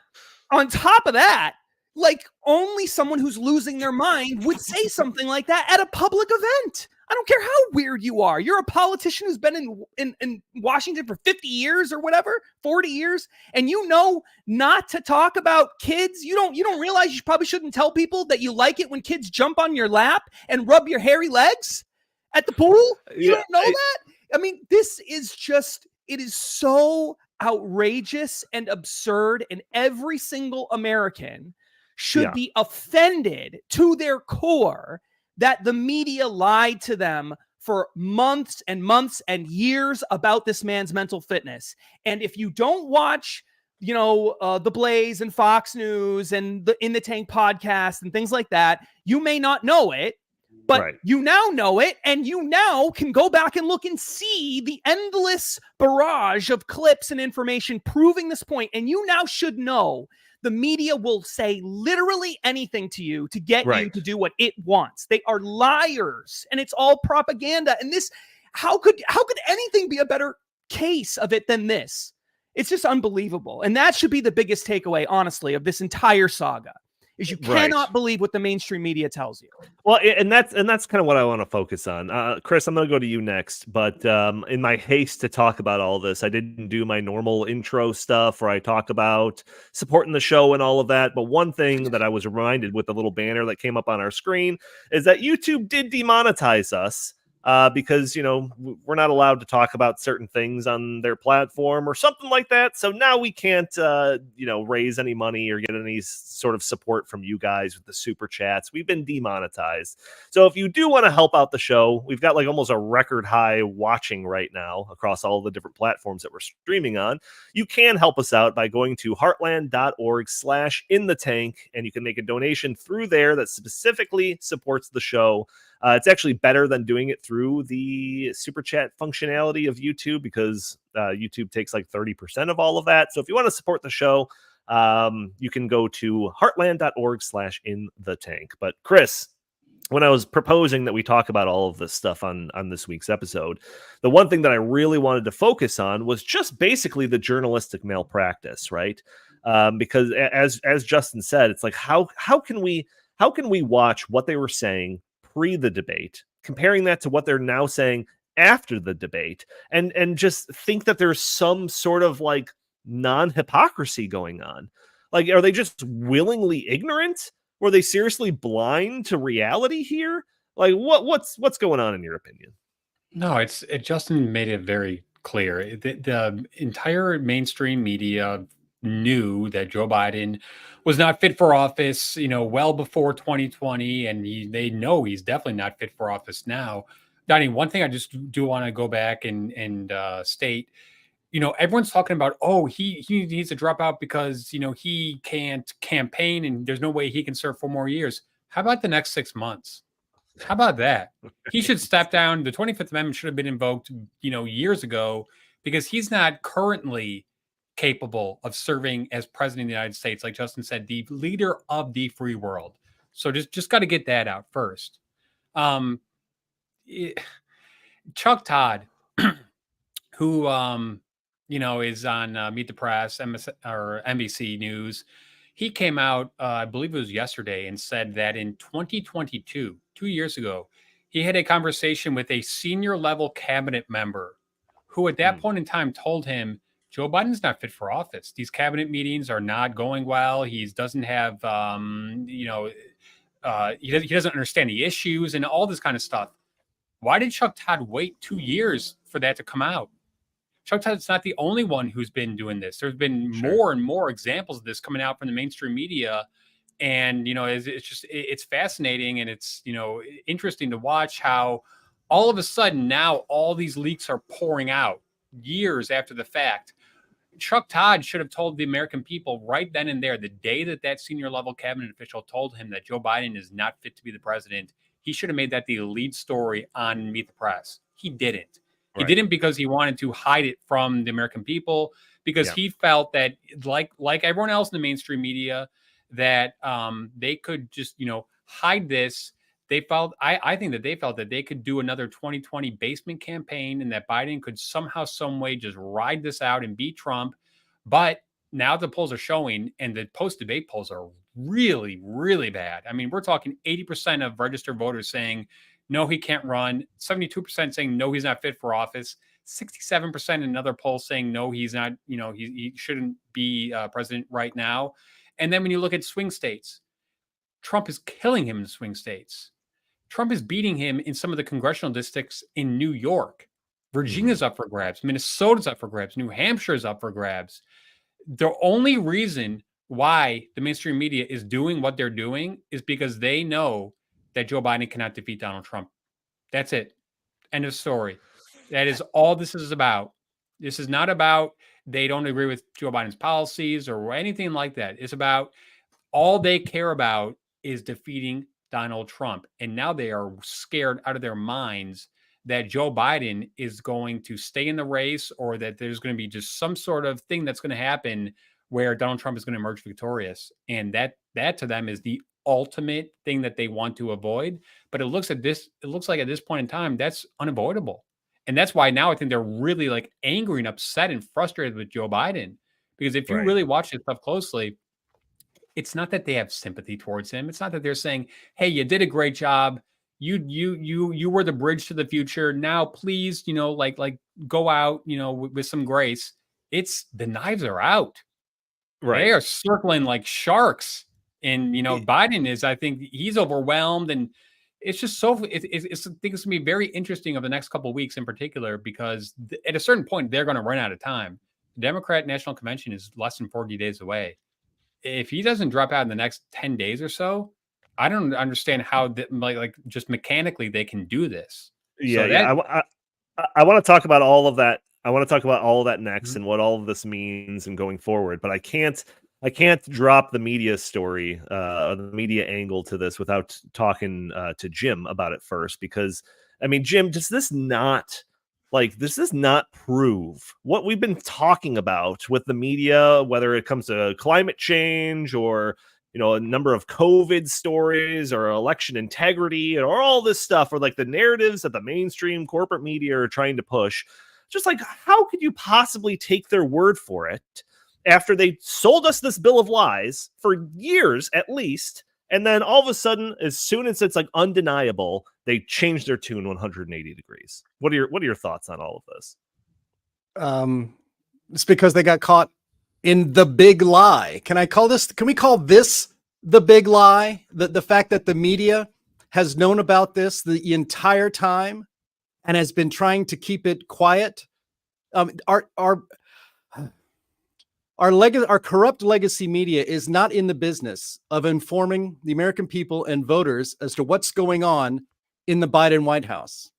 on top of that, like only someone who's losing their mind would say something like that at a public event. I don't care how weird you are. You're a politician who's been in Washington for 50 years or whatever, 40 years, and you know not to talk about kids. You don't realize you probably shouldn't tell people that you like it when kids jump on your lap and rub your hairy legs. At the pool? You Yeah, don't know that? I mean, this is just, it is so outrageous and absurd, and every single American should be offended to their core that the media lied to them for months and months and years about this man's mental fitness. And if you don't watch, The Blaze and Fox News and the In the Tank podcast and things like that, you may not know it, but you now know it, and you now can go back and look and see the endless barrage of clips and information proving this point. And you now should know the media will say literally anything to you to get you to do what it wants. They are liars, and it's all propaganda. And this, how could anything be a better case of it than this? It's just unbelievable. And that should be the biggest takeaway, honestly, of this entire saga. Is you cannot believe what the mainstream media tells you. Well, and that's kind of what I want to focus on. Chris, I'm going to go to you next. But in my haste to talk about all this, I didn't do my normal intro stuff where I talk about supporting the show and all of that. But one thing that I was reminded with the little banner that came up on our screen is that YouTube did demonetize us. Because, we're not allowed to talk about certain things on their platform or something like that. So now we can't, raise any money or get any sort of support from you guys with the super chats. We've been demonetized. So if you do want to help out the show, we've got like almost a record high watching right now across all the different platforms that we're streaming on. You can help us out by going to heartland.org/inthetank, and you can make a donation through there that specifically supports the show. It's actually better than doing it through the super chat functionality of YouTube, because YouTube takes like 30% of all of that. So if you want to support the show, you can go to heartland.org/inthetank. But Chris, when I was proposing that we talk about all of this stuff on this week's episode, the one thing that I really wanted to focus on was just basically the journalistic malpractice, right? Because as Justin said, it's like how can we watch what they were saying pre the debate, comparing that to what they're now saying after the debate, and just think that there's some sort of like non-hypocrisy going on? Like, are they just willingly ignorant? Were they seriously blind to reality here? Like, what's going on in your opinion? No, Justin made it very clear. The entire mainstream media knew that Joe Biden was not fit for office, well before 2020, and they know he's definitely not fit for office now. Donnie, one thing I just do want to go back and state, everyone's talking about, he needs to drop out because, he can't campaign and there's no way he can serve 4 more years. How about the next 6 months? How about that? He should step down. The 25th Amendment should have been invoked, years ago, because he's not currently capable of serving as president of the United States. Like Justin said, the leader of the free world. So just got to get that out first. Chuck Todd, who, is on Meet the Press, NBC News, he came out, I believe it was yesterday, and said that in 2022, 2 years ago, he had a conversation with a senior level cabinet member who at that point in time told him, Joe Biden's not fit for office. These cabinet meetings are not going well. He doesn't have, he doesn't understand the issues and all this kind of stuff. Why did Chuck Todd wait 2 years for that to come out? Chuck Todd's not the only one who's been doing this. There's been more and more examples of this coming out from the mainstream media. And, it's fascinating, and it's, interesting to watch how all of a sudden now all these leaks are pouring out years after the fact. Chuck Todd should have told the American people right then and there, the day that senior level cabinet official told him that Joe Biden is not fit to be the president, he should have made that the lead story on Meet the Press. He didn't. He didn't because he wanted to hide it from the American people, because he felt that, like everyone else in the mainstream media, that they could just, hide this. I think that they felt that they could do another 2020 basement campaign, and that Biden could somehow, some way just ride this out and beat Trump. But now the polls are showing, and the post-debate polls are really, really bad. I mean, we're talking 80% of registered voters saying, no, he can't run. 72% saying, no, he's not fit for office. 67% in another poll saying, no, he's not, he shouldn't be president right now. And then when you look at swing states, Trump is killing him in swing states. Trump is beating him in some of the congressional districts in New York. Virginia's up for grabs. Minnesota's up for grabs. New Hampshire's up for grabs. The only reason why the mainstream media is doing what they're doing is because they know that Joe Biden cannot defeat Donald Trump. That's it. End of story. That is all this is about. This is not about they don't agree with Joe Biden's policies or anything like that. It's about all they care about is defeating Donald Trump. And now they are scared out of their minds that Joe Biden is going to stay in the race, or that there's going to be just some sort of thing that's going to happen where Donald Trump is going to emerge victorious. And that to them is the ultimate thing that they want to avoid. But it looks like at this point in time, that's unavoidable. And that's why now I think they're really like angry and upset and frustrated with Joe Biden. Because if you really watch this stuff closely, it's not that they have sympathy towards him. It's not that they're saying, hey, you did a great job. You were the bridge to the future. Now, please, like go out, with some grace. It's the knives are out. Right. They are circling like sharks. And, Biden is, I think he's overwhelmed. And it's just I think it's going to be very interesting over the next couple of weeks in particular, because at a certain point, they're going to run out of time. The Democrat National Convention is less than 40 days away. If he doesn't drop out in the next 10 days or so, I don't understand how like just mechanically they can do this. Yeah, I want to talk about all of that. I want to talk about all of that next and what all of this means and going forward. But I can't drop the media story, the media angle to this without talking to Jim about it first. Because I mean, Jim, does this not prove what we've been talking about with the media, whether it comes to climate change or a number of COVID stories or election integrity or all this stuff, or like the narratives that the mainstream corporate media are trying to push? Just like, how could you possibly take their word for it after they sold us this bill of lies for years at least, and then all of a sudden, as soon as it's like undeniable, they change their tune 180 degrees? What are your thoughts on all of this? It's because they got caught in the big lie. Can we call this the big lie? The fact that the media has known about this the entire time and has been trying to keep it quiet. Our corrupt legacy media is not in the business of informing the American people and voters as to what's going on in the Biden White House.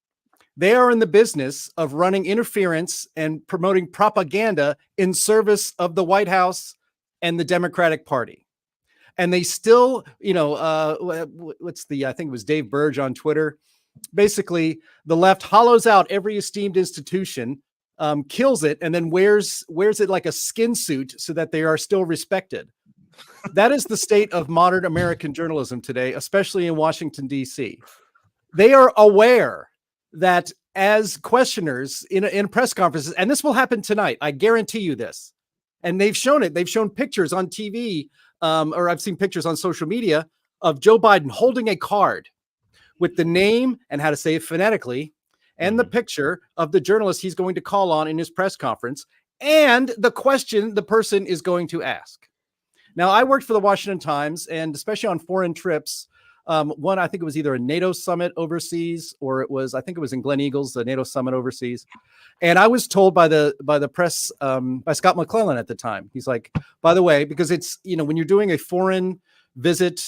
They are in the business of running interference and promoting propaganda in service of the White House and the Democratic Party. And they still, I think it was Dave Burge on Twitter. Basically, the left hollows out every esteemed institution, kills it, and then wears it like a skin suit so that they are still respected. That is the state of modern American journalism today, especially in Washington, D.C. They are aware that as questioners in press conferences, and this will happen tonight, I guarantee you this, and they've shown it. They've shown pictures on TV, or I've seen pictures on social media of Joe Biden holding a card with the name and how to say it phonetically, and the picture of the journalist he's going to call on in his press conference, and the question the person is going to ask. Now, I worked for the Washington Times, and especially on foreign trips, one, I think it was either a NATO summit overseas, or I think it was in Glen Eagles, the NATO summit overseas. And I was told by the press, by Scott McClellan at the time, he's like, by the way, because it's, when you're doing a foreign visit,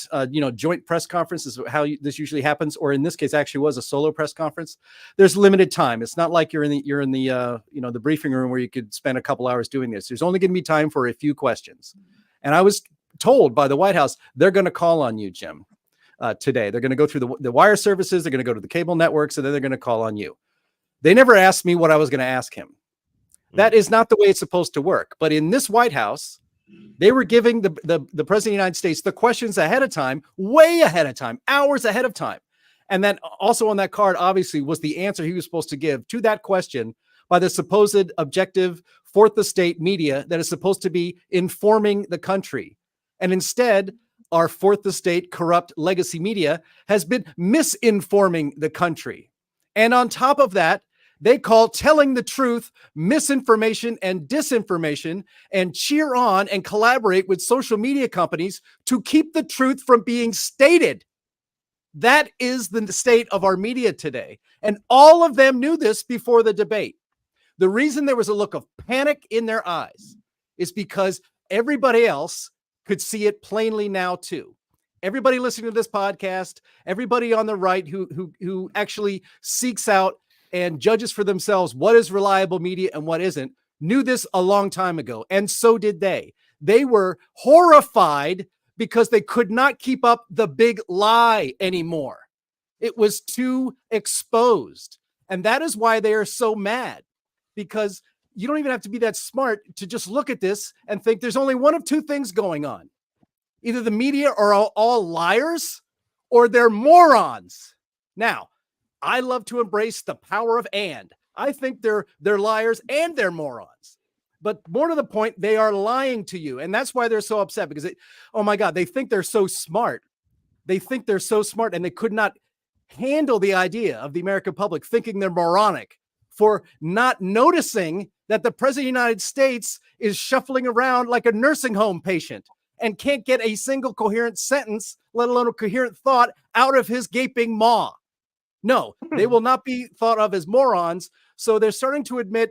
joint press conference is how this usually happens, or in this case, actually was a solo press conference. There's limited time. It's not like you're in the briefing room where you could spend a couple hours doing this. There's only going to be time for a few questions. And I was told by the White House, they're going to call on you, Jim. Today. They're going to go through the wire services. They're going to go to the cable networks, and then they're going to call on you. They never asked me what I was going to ask him. That is not the way it's supposed to work. But in this White House, they were giving the President of the United States the questions ahead of time, way ahead of time, hours ahead of time. And then also on that card, obviously, was the answer he was supposed to give to that question by the supposed objective fourth estate media that is supposed to be informing the country. And instead, our fourth estate corrupt legacy media has been misinforming the country. And on top of that, they call telling the truth misinformation and disinformation, and cheer on and collaborate with social media companies to keep the truth from being stated. That is the state of our media today. And all of them knew this before the debate. The reason there was a look of panic in their eyes is because everybody else could see it plainly now too. Everybody listening to this podcast, everybody on the right who actually seeks out and judges for themselves what is reliable media and what isn't, knew this a long time ago. And so did they. They were horrified because they could not keep up the big lie anymore. It was too exposed. And that is why they are so mad, because you don't even have to be that smart to just look at this and think there's only one of two things going on. Either the media are all liars or they're morons. Now, I love to embrace the power of and. I think they're liars and they're morons. But more to the point, they are lying to you. And that's why they're so upset, because oh my God, they think they're so smart. They think they're so smart, and they could not handle the idea of the American public thinking they're moronic for not noticing that the president of the United States is shuffling around like a nursing home patient and can't get a single coherent sentence, let alone a coherent thought, out of his gaping maw. No, they will not be thought of as morons. So they're starting to admit,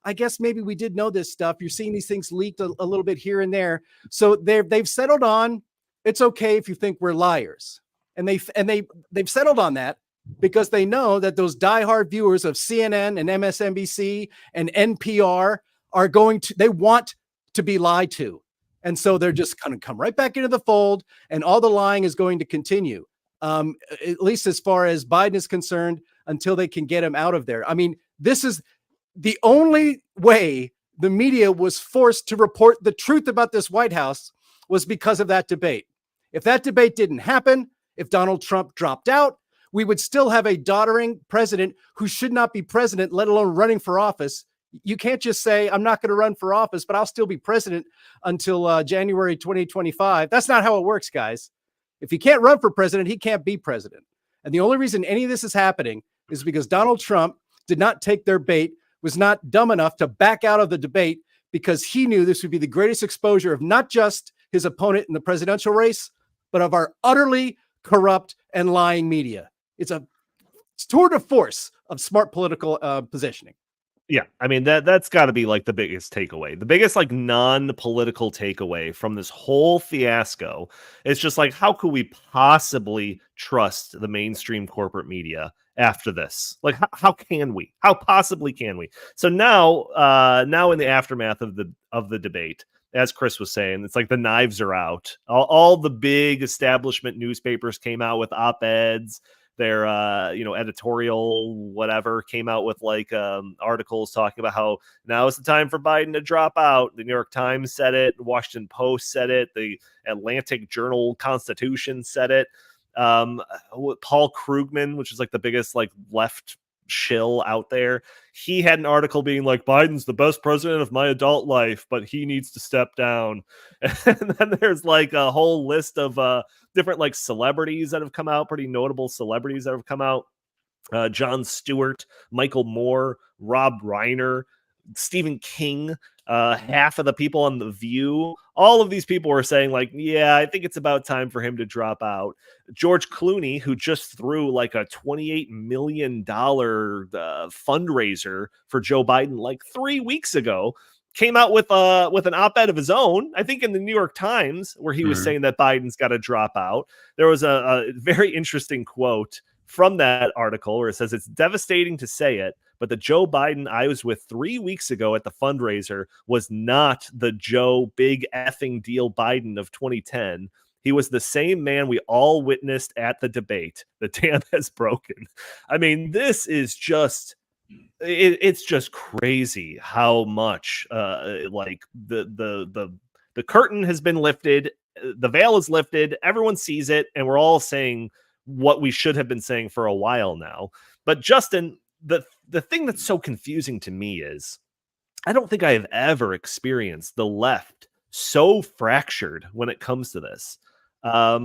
I guess maybe we did know this stuff. You're seeing these things leaked a little bit here and there. So they've settled on, it's okay if you think we're liars. And they've settled on that because they know that those diehard viewers of CNN and MSNBC and NPR they want to be lied to. And so they're just going to come right back into the fold, and all the lying is going to continue, at least as far as Biden is concerned, until they can get him out of there. I mean, this is the only way the media was forced to report the truth about this White House, was because of that debate. If that debate didn't happen, if Donald Trump dropped out, we would still have a doddering president who should not be president, let alone running for office. You can't just say, I'm not going to run for office, but I'll still be president until January 2025. That's not how it works, guys. If he can't run for president, he can't be president. And the only reason any of this is happening is because Donald Trump did not take their bait, was not dumb enough to back out of the debate, because he knew this would be the greatest exposure of not just his opponent in the presidential race, but of our utterly corrupt and lying media. It's a tour de force of smart political positioning. Yeah, I mean, that's got to be like the biggest takeaway. The biggest like non-political takeaway from this whole fiasco is just like, how could we possibly trust the mainstream corporate media after this? Like, how can we? How possibly can we? So now in the aftermath of the debate, as Chris was saying, it's like the knives are out. All the big establishment newspapers came out with op-eds. Their editorial whatever came out with like articles talking about how now is the time for Biden to drop out. The New York Times said it, the Washington Post said it, the Atlantic Journal Constitution said it. Paul Krugman, which is like the biggest like left shill out there, he had an article being like, Biden's the best president of my adult life, but he needs to step down. And then there's like a whole list of different like celebrities that have come out, pretty notable celebrities that have come out. Jon Stewart, Michael Moore, Rob Reiner, Stephen King, half of the people on The View. All of these people were saying like, yeah, I think it's about time for him to drop out. George Clooney, who just threw like a $28 million fundraiser for Joe Biden like 3 weeks ago, came out with an op-ed of his own, I think in the New York Times, where he was saying that Biden's got to drop out. There was a very interesting quote from that article where it says, it's devastating to say it, but the Joe Biden I was with 3 weeks ago at the fundraiser was not the Joe big effing deal Biden of 2010. He was the same man we all witnessed at the debate. The dam has broken. I mean, this is just, it's just crazy how much like the curtain has been lifted. The veil is lifted. Everyone sees it. And we're all saying what we should have been saying for a while now. But Justin, the thing that's so confusing to me is I don't think I have ever experienced the left so fractured when it comes to this.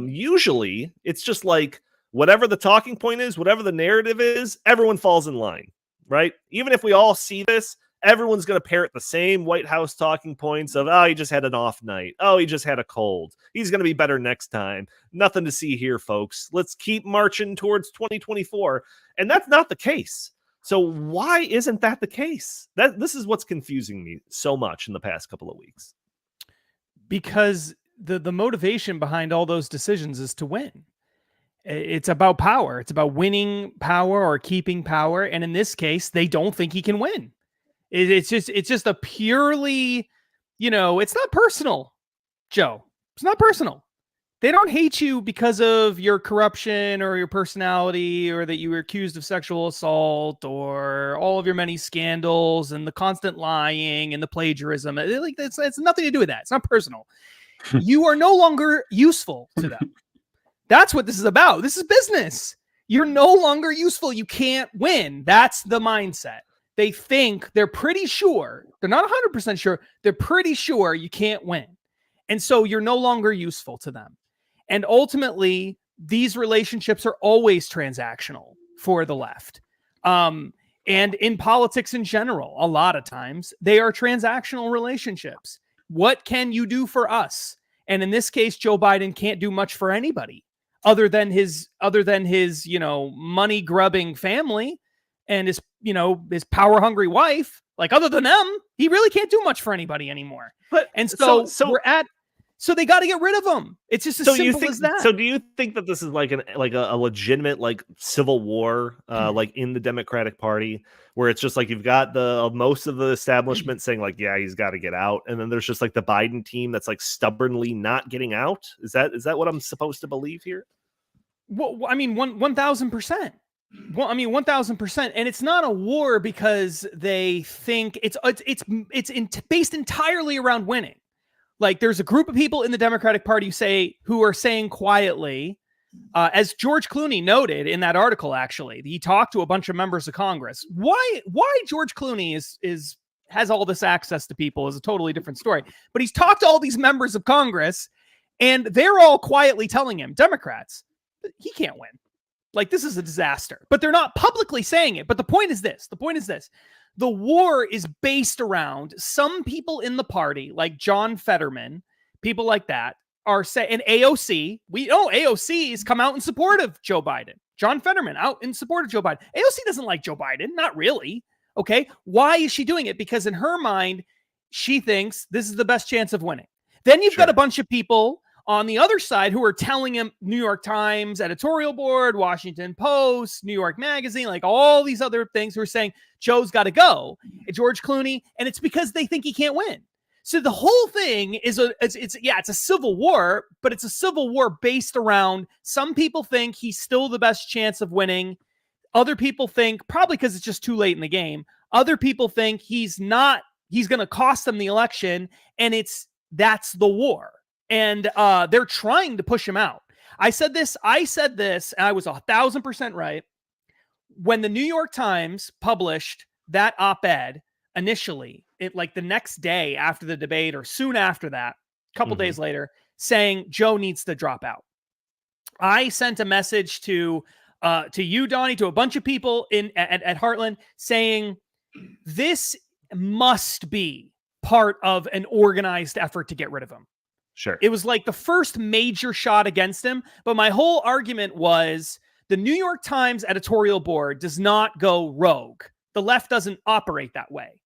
Usually it's just like whatever the talking point is, whatever the narrative is, everyone falls in line, right? Even if we all see this, everyone's going to parrot the same White House talking points of, oh, he just had an off night. Oh, he just had a cold. He's going to be better next time. Nothing to see here, folks. Let's keep marching towards 2024. And that's not the case. So why isn't that the case? This is what's confusing me so much in the past couple of weeks. Because the motivation behind all those decisions is to win. It's about power. It's about winning power or keeping power. And in this case, they don't think he can win. It's just a purely, it's not personal, Joe. It's not personal. They don't hate you because of your corruption or your personality or that you were accused of sexual assault or all of your many scandals and the constant lying and the plagiarism. It's nothing to do with that. It's not personal. You are no longer useful to them. That's what this is about. This is business. You're no longer useful. You can't win. That's the mindset. They think they're pretty sure. They're not 100% sure. They're pretty sure you can't win. And so you're no longer useful to them. And ultimately, these relationships are always transactional for the left. And in politics in general, a lot of times, they are transactional relationships. What can you do for us? And in this case, Joe Biden can't do much for anybody other than his money grubbing family and his power hungry wife. Like, other than them, he really can't do much for anybody anymore. So they got to get rid of him. It's just as simple as that. So do you think that this is like a legitimate civil war in the Democratic Party, where it's just like you've got most of the establishment saying yeah, he's got to get out, and then there's just the Biden team that's stubbornly not getting out? Is that what I'm supposed to believe here? Well, I mean, 1,000%. Well, I mean, 1,000%, and it's not a war because they think it's based entirely around winning. There's a group of people in the Democratic Party who are saying quietly, as George Clooney noted in that article, actually, he talked to a bunch of members of Congress. Why George Clooney has all this access to people is a totally different story. But he's talked to all these members of Congress, and they're all quietly telling him, Democrats, he can't win. This is a disaster. But they're not publicly saying it. But the point is this. The war is based around some people in the party, like John Fetterman, people like that, are saying, and AOC, we know AOC has come out in support of Joe Biden. John Fetterman out in support of Joe Biden. AOC doesn't like Joe Biden. Not really. Okay. Why is she doing it? Because in her mind, she thinks this is the best chance of winning. Then you've got a bunch of people on the other side who are telling him, New York Times editorial board, Washington Post, New York Magazine, all these other things, who are saying Joe's got to go, George Clooney, and it's because they think he can't win. So the whole thing is it's a civil war, but it's a civil war based around some people think he's still the best chance of winning. Other people think, probably because it's just too late in the game, other people think he's going to cost them the election, and that's the war. And they're trying to push him out. I said this, and I was 1,000% right. When the New York Times published that op-ed initially, the next day after the debate or soon after that, a couple days later, saying Joe needs to drop out. I sent a message to you, Donnie, to a bunch of people at Heartland saying this must be part of an organized effort to get rid of him. Sure. It was the first major shot against him. But my whole argument was the New York Times editorial board does not go rogue. The left doesn't operate that way.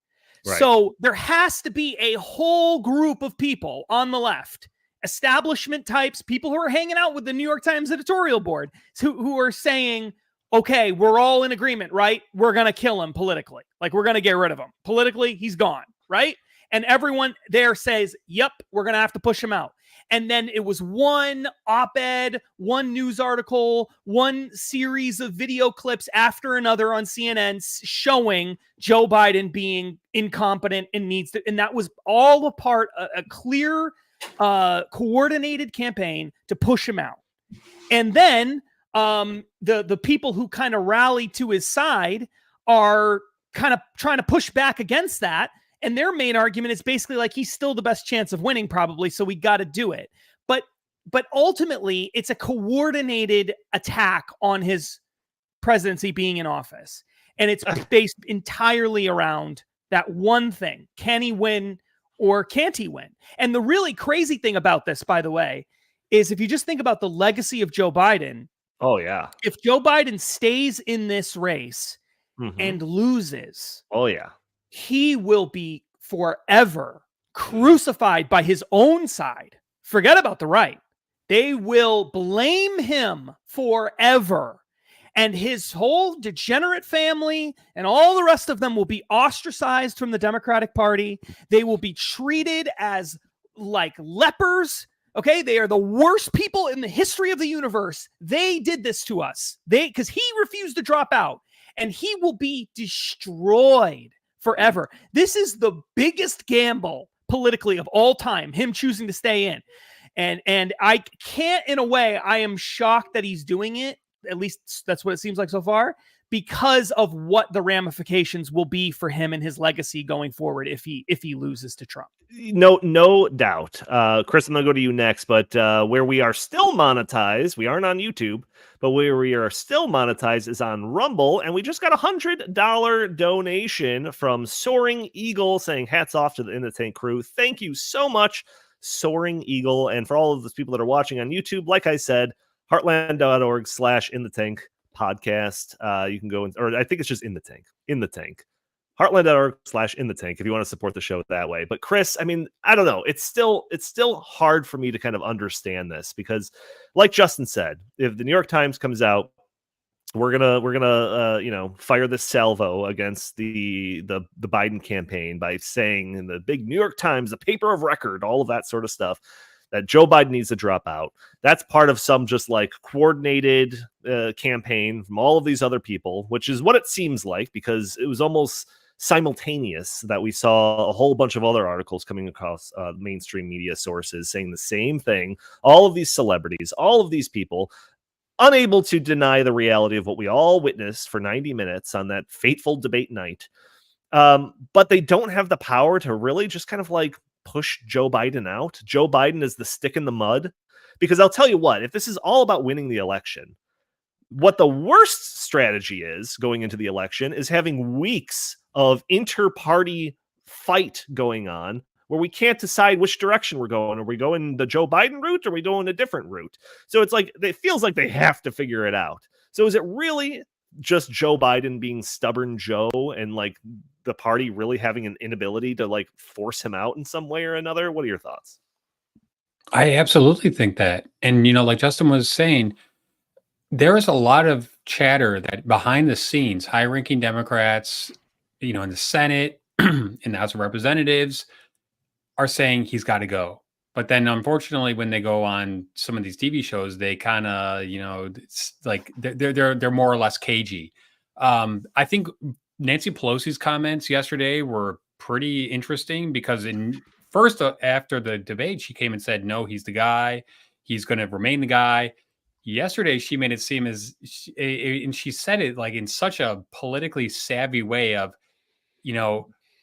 Right. So there has to be a whole group of people on the left, establishment types, people who are hanging out with the New York Times editorial board, who are saying, okay, we're all in agreement, right? We're going to kill him politically. We're going to get rid of him. Politically, he's gone, right? And everyone there says, yep, we're going to have to push him out. And then it was one op-ed, one news article, one series of video clips after another on CNN showing Joe Biden being incompetent and and that was all a part of a clear, coordinated campaign to push him out. And then the people who kind of rallied to his side are kind of trying to push back against that. And their main argument is basically he's still the best chance of winning, probably, so we got to do it. But ultimately, it's a coordinated attack on his presidency being in office. And it's based entirely around That one thing. Can he win or can't he win? And the really crazy thing about this, by the way, is if you just think about the legacy of Joe Biden. Oh, yeah. If Joe Biden stays in this race and loses, oh, yeah, he will be forever crucified by his own side. Forget about the right. They will blame him forever. And his whole degenerate family and all the rest of them will be ostracized from the Democratic Party. They will be treated as like lepers. Okay, they are the worst people in the history of the universe. They did this to us. Because he refused to drop out, and he will be destroyed forever. This is the biggest gamble politically of all time, him choosing to stay in. And I can't, in a way, I am shocked that he's doing it. At least that's what it seems like so far, because of what the ramifications will be for him and his legacy going forward if he loses to Trump. No doubt. Chris, I'm going to go to you next, but where we are still monetized, we aren't on YouTube, but where we are still monetized is on Rumble, and we just got $100 donation from Soaring Eagle saying hats off to the In the Tank crew. Thank you so much, Soaring Eagle. And for all of those people that are watching on YouTube, like I said, heartland.org/In the Tank podcast. You can go or I think it's just In the Tank. Heartland.org/In the Tank if you want to support the show that way. But Chris, I mean, I don't know. It's still hard for me to kind of understand this because, like Justin said, if the New York Times comes out, we're gonna fire this salvo against the Biden campaign by saying in the big New York Times, the paper of record, all of that sort of stuff, that Joe Biden needs to drop out. That's part of some just like coordinated campaign from all of these other people, which is what it seems like, because it was almost simultaneous that we saw a whole bunch of other articles coming across mainstream media sources saying the same thing. All of these celebrities, all of these people unable to deny the reality of what we all witnessed for 90 minutes on that fateful debate night. But they don't have the power to really just kind of like push Joe Biden out. Joe Biden is the stick in the mud, because I'll tell you what, if this is all about winning the election, what the worst strategy is going into the election is having weeks of inter-party fight going on where we can't decide which direction we're going. Are we going the Joe Biden route or are we going a different route? So it's like, it feels like they have to figure it out. So is it really just Joe Biden being stubborn Joe and like the party really having an inability to like force him out in some way or another? What are your thoughts? I absolutely think that. And, like Justin was saying, there is a lot of chatter that behind the scenes, high ranking Democrats, in the Senate, in the House of Representatives are saying he's got to go. But then unfortunately, when they go on some of these TV shows, they kind of, it's like they're more or less cagey. I think Nancy Pelosi's comments yesterday were pretty interesting because after the debate, she came and said, no, he's the guy. He's going to remain the guy. Yesterday, she made it seem and she said it like in such a politically savvy way of,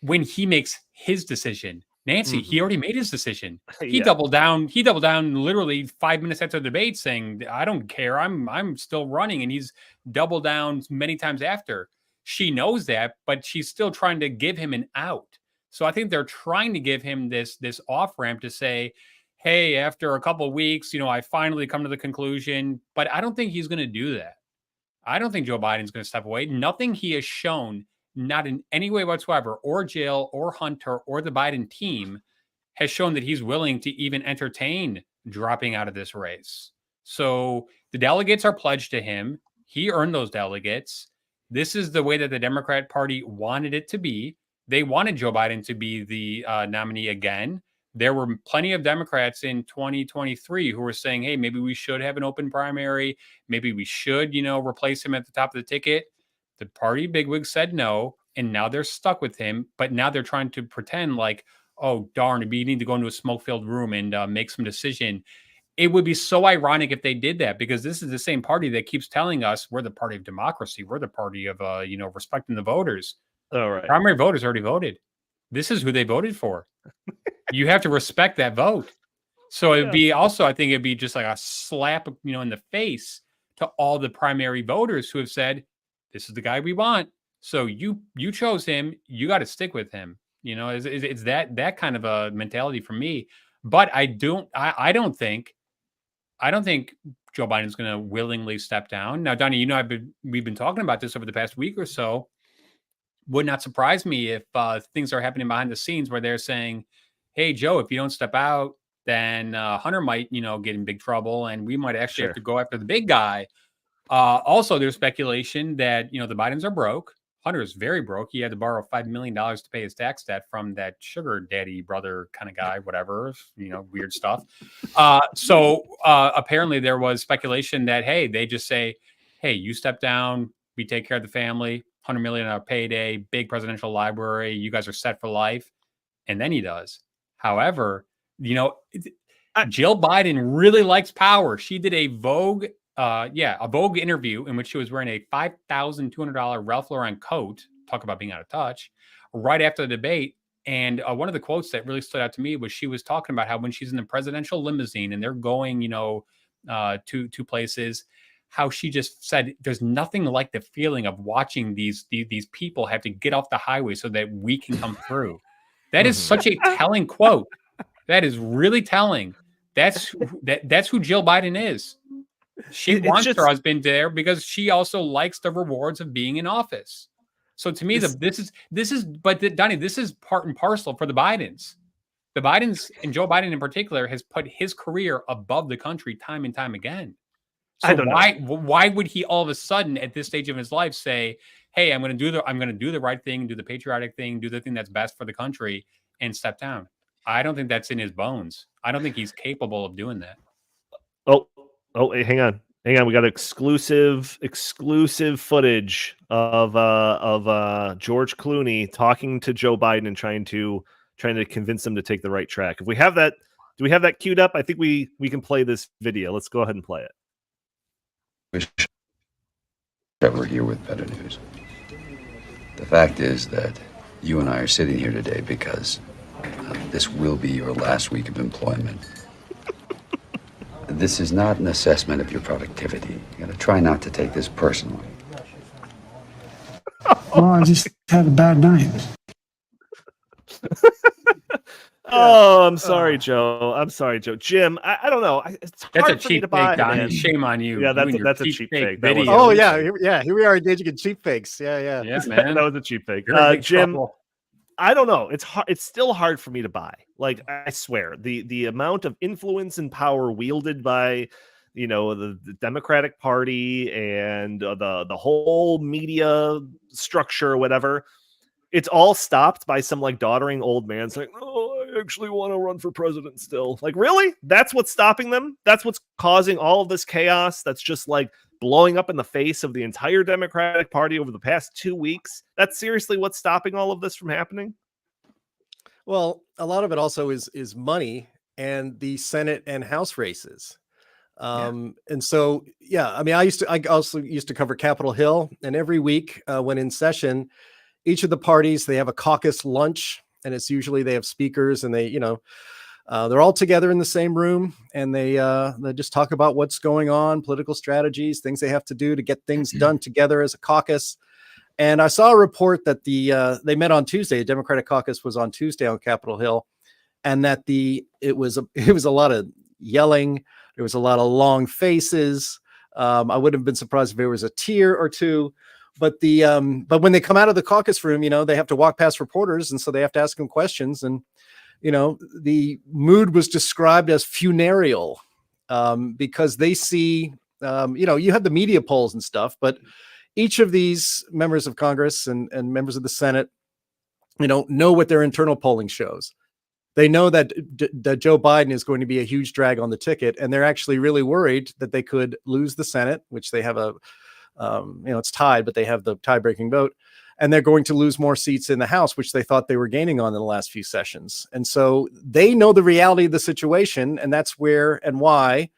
when he makes his decision, Nancy, he already made his decision. He doubled down. He doubled down literally 5 minutes after the debate saying, I don't care. I'm still running. And he's doubled down many times after. She knows that, but she's still trying to give him an out. So I think they're trying to give him this off ramp to say, hey, after a couple of weeks, I finally come to the conclusion, but I don't think he's going to do that. I don't think Joe Biden's going to step away. Nothing he has shown, not in any way whatsoever, or Jill or Hunter or the Biden team has shown that he's willing to even entertain dropping out of this race. So the delegates are pledged to him. He earned those delegates. This is the way that the Democrat Party wanted it to be. They wanted Joe Biden to be the nominee again. There were plenty of Democrats in 2023 who were saying, hey, maybe we should have an open primary. Maybe we should, replace him at the top of the ticket. The party bigwigs said no, and now they're stuck with him. But now they're trying to pretend like, oh, darn, we need to go into a smoke-filled room and make some decision. It would be so ironic if they did that, because this is the same party that keeps telling us we're the party of democracy. We're the party of, respecting the voters. All right. Primary voters already voted. This is who they voted for. You have to respect that vote. So it'd be also, I think it'd be just like a slap, in the face to all the primary voters who have said, this is the guy we want. So you chose him. You got to stick with him. You know, it's that kind of a mentality for me. But I don't think Joe Biden's going to willingly step down. Now, Donnie, you know, we've been talking about this over the past week or so. Would not surprise me if things are happening behind the scenes where they're saying, "Hey, Joe, if you don't step out, then Hunter might, you know, get in big trouble, and we might actually have to go after the big guy." Also, there's speculation that, you know, the Bidens are broke. Hunter is very broke. He had to borrow $5 million to pay his tax debt from that sugar daddy brother kind of guy, whatever, you know, weird stuff. So apparently there was speculation that, hey, they just say, hey, you step down, we take care of the family, $100 million payday, big presidential library, you guys are set for life. And then he does. However, you know, Jill Biden really likes power. She did a Vogue interview in which she was wearing a $5,200 Ralph Lauren coat. Talk about being out of touch. Right after the debate, and one of the quotes that really stood out to me was she was talking about how when she's in the presidential limousine and they're going, you know, to places, how she just said, "There's nothing like the feeling of watching these people have to get off the highway so that we can come through." That is such a telling quote. That is really telling. That's who Jill Biden is. She wants her husband there because she also likes the rewards of being in office. So to me, Donnie, this is part and parcel for the Bidens. The Bidens, and Joe Biden in particular, has put his career above the country time and time again. So I don't know. Why would he all of a sudden at this stage of his life say, "Hey, I'm going to do the right thing, do the patriotic thing, do the thing that's best for the country," and step down? I don't think that's in his bones. I don't think he's capable of doing that. Oh, hey, hang on. We got exclusive footage of George Clooney talking to Joe Biden and trying to convince him to take the right track. If we have that, do we have that queued up? I think we can play this video. Let's go ahead and play it. Wish that we're here with better news. The fact is that you and I are sitting here today because this will be your last week of employment. This is not an assessment of your productivity. You gotta try not to take this personally. Well, I just had a bad night. Oh, I'm sorry, Joe. Jim, I don't know. It's hard that's a for me cheap to buy, fake, Donnie. man. Shame on you. Yeah, that's a cheap fake. Oh yeah, here we are engaging in cheap fakes. Yeah, man. That was a cheap fake. Jim, trouble. I don't know. It's hard. It's still hard for me to buy. Like, I swear, the amount of influence and power wielded by, you know, the Democratic Party and the whole media structure or whatever, it's all stopped by some like doddering old man saying, "Oh, I actually want to run for president still." Like, really? That's what's stopping them? That's what's causing all of this chaos? That's just like blowing up in the face of the entire Democratic Party over the past 2 weeks? That's seriously what's stopping all of this from happening? Well, a lot of it also is money and the Senate and House races. And so, I mean, I also used to cover Capitol Hill, and every week when in session, each of the parties, they have a caucus lunch, and it's usually they have speakers, and they, you know, they're all together in the same room, and they just talk about what's going on, political strategies, things they have to do to get things done together as a caucus. And I saw a report that they met on Tuesday. The Democratic caucus was on Tuesday on Capitol Hill, and that it was a lot of yelling. There was a lot of long faces. I wouldn't have been surprised if there was a tear or two. But when they come out of the caucus room, you know, they have to walk past reporters, and so they have to ask them questions. And you know, the mood was described as funereal because they see, you know, you have the media polls and stuff, but each of these members of Congress and members of the Senate, you know what their internal polling shows. They know that Joe Biden is going to be a huge drag on the ticket, and they're actually really worried that they could lose the Senate, which they have it's tied, but they have the tie-breaking vote, and they're going to lose more seats in the House, which they thought they were gaining on in the last few sessions. And so they know the reality of the situation, and that's where and why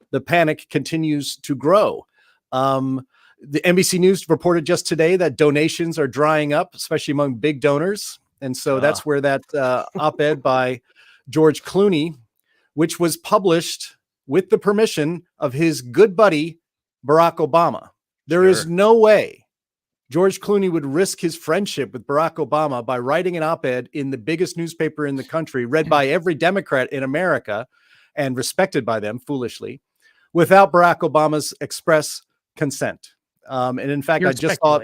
the panic continues to grow. The NBC News reported just today that donations are drying up, especially among big donors. And so that's where that op-ed by George Clooney, which was published with the permission of his good buddy, Barack Obama. There is no way George Clooney would risk his friendship with Barack Obama by writing an op-ed in the biggest newspaper in the country, read by every Democrat in America and respected by them, foolishly, without Barack Obama's express consent. And in fact, I just thought,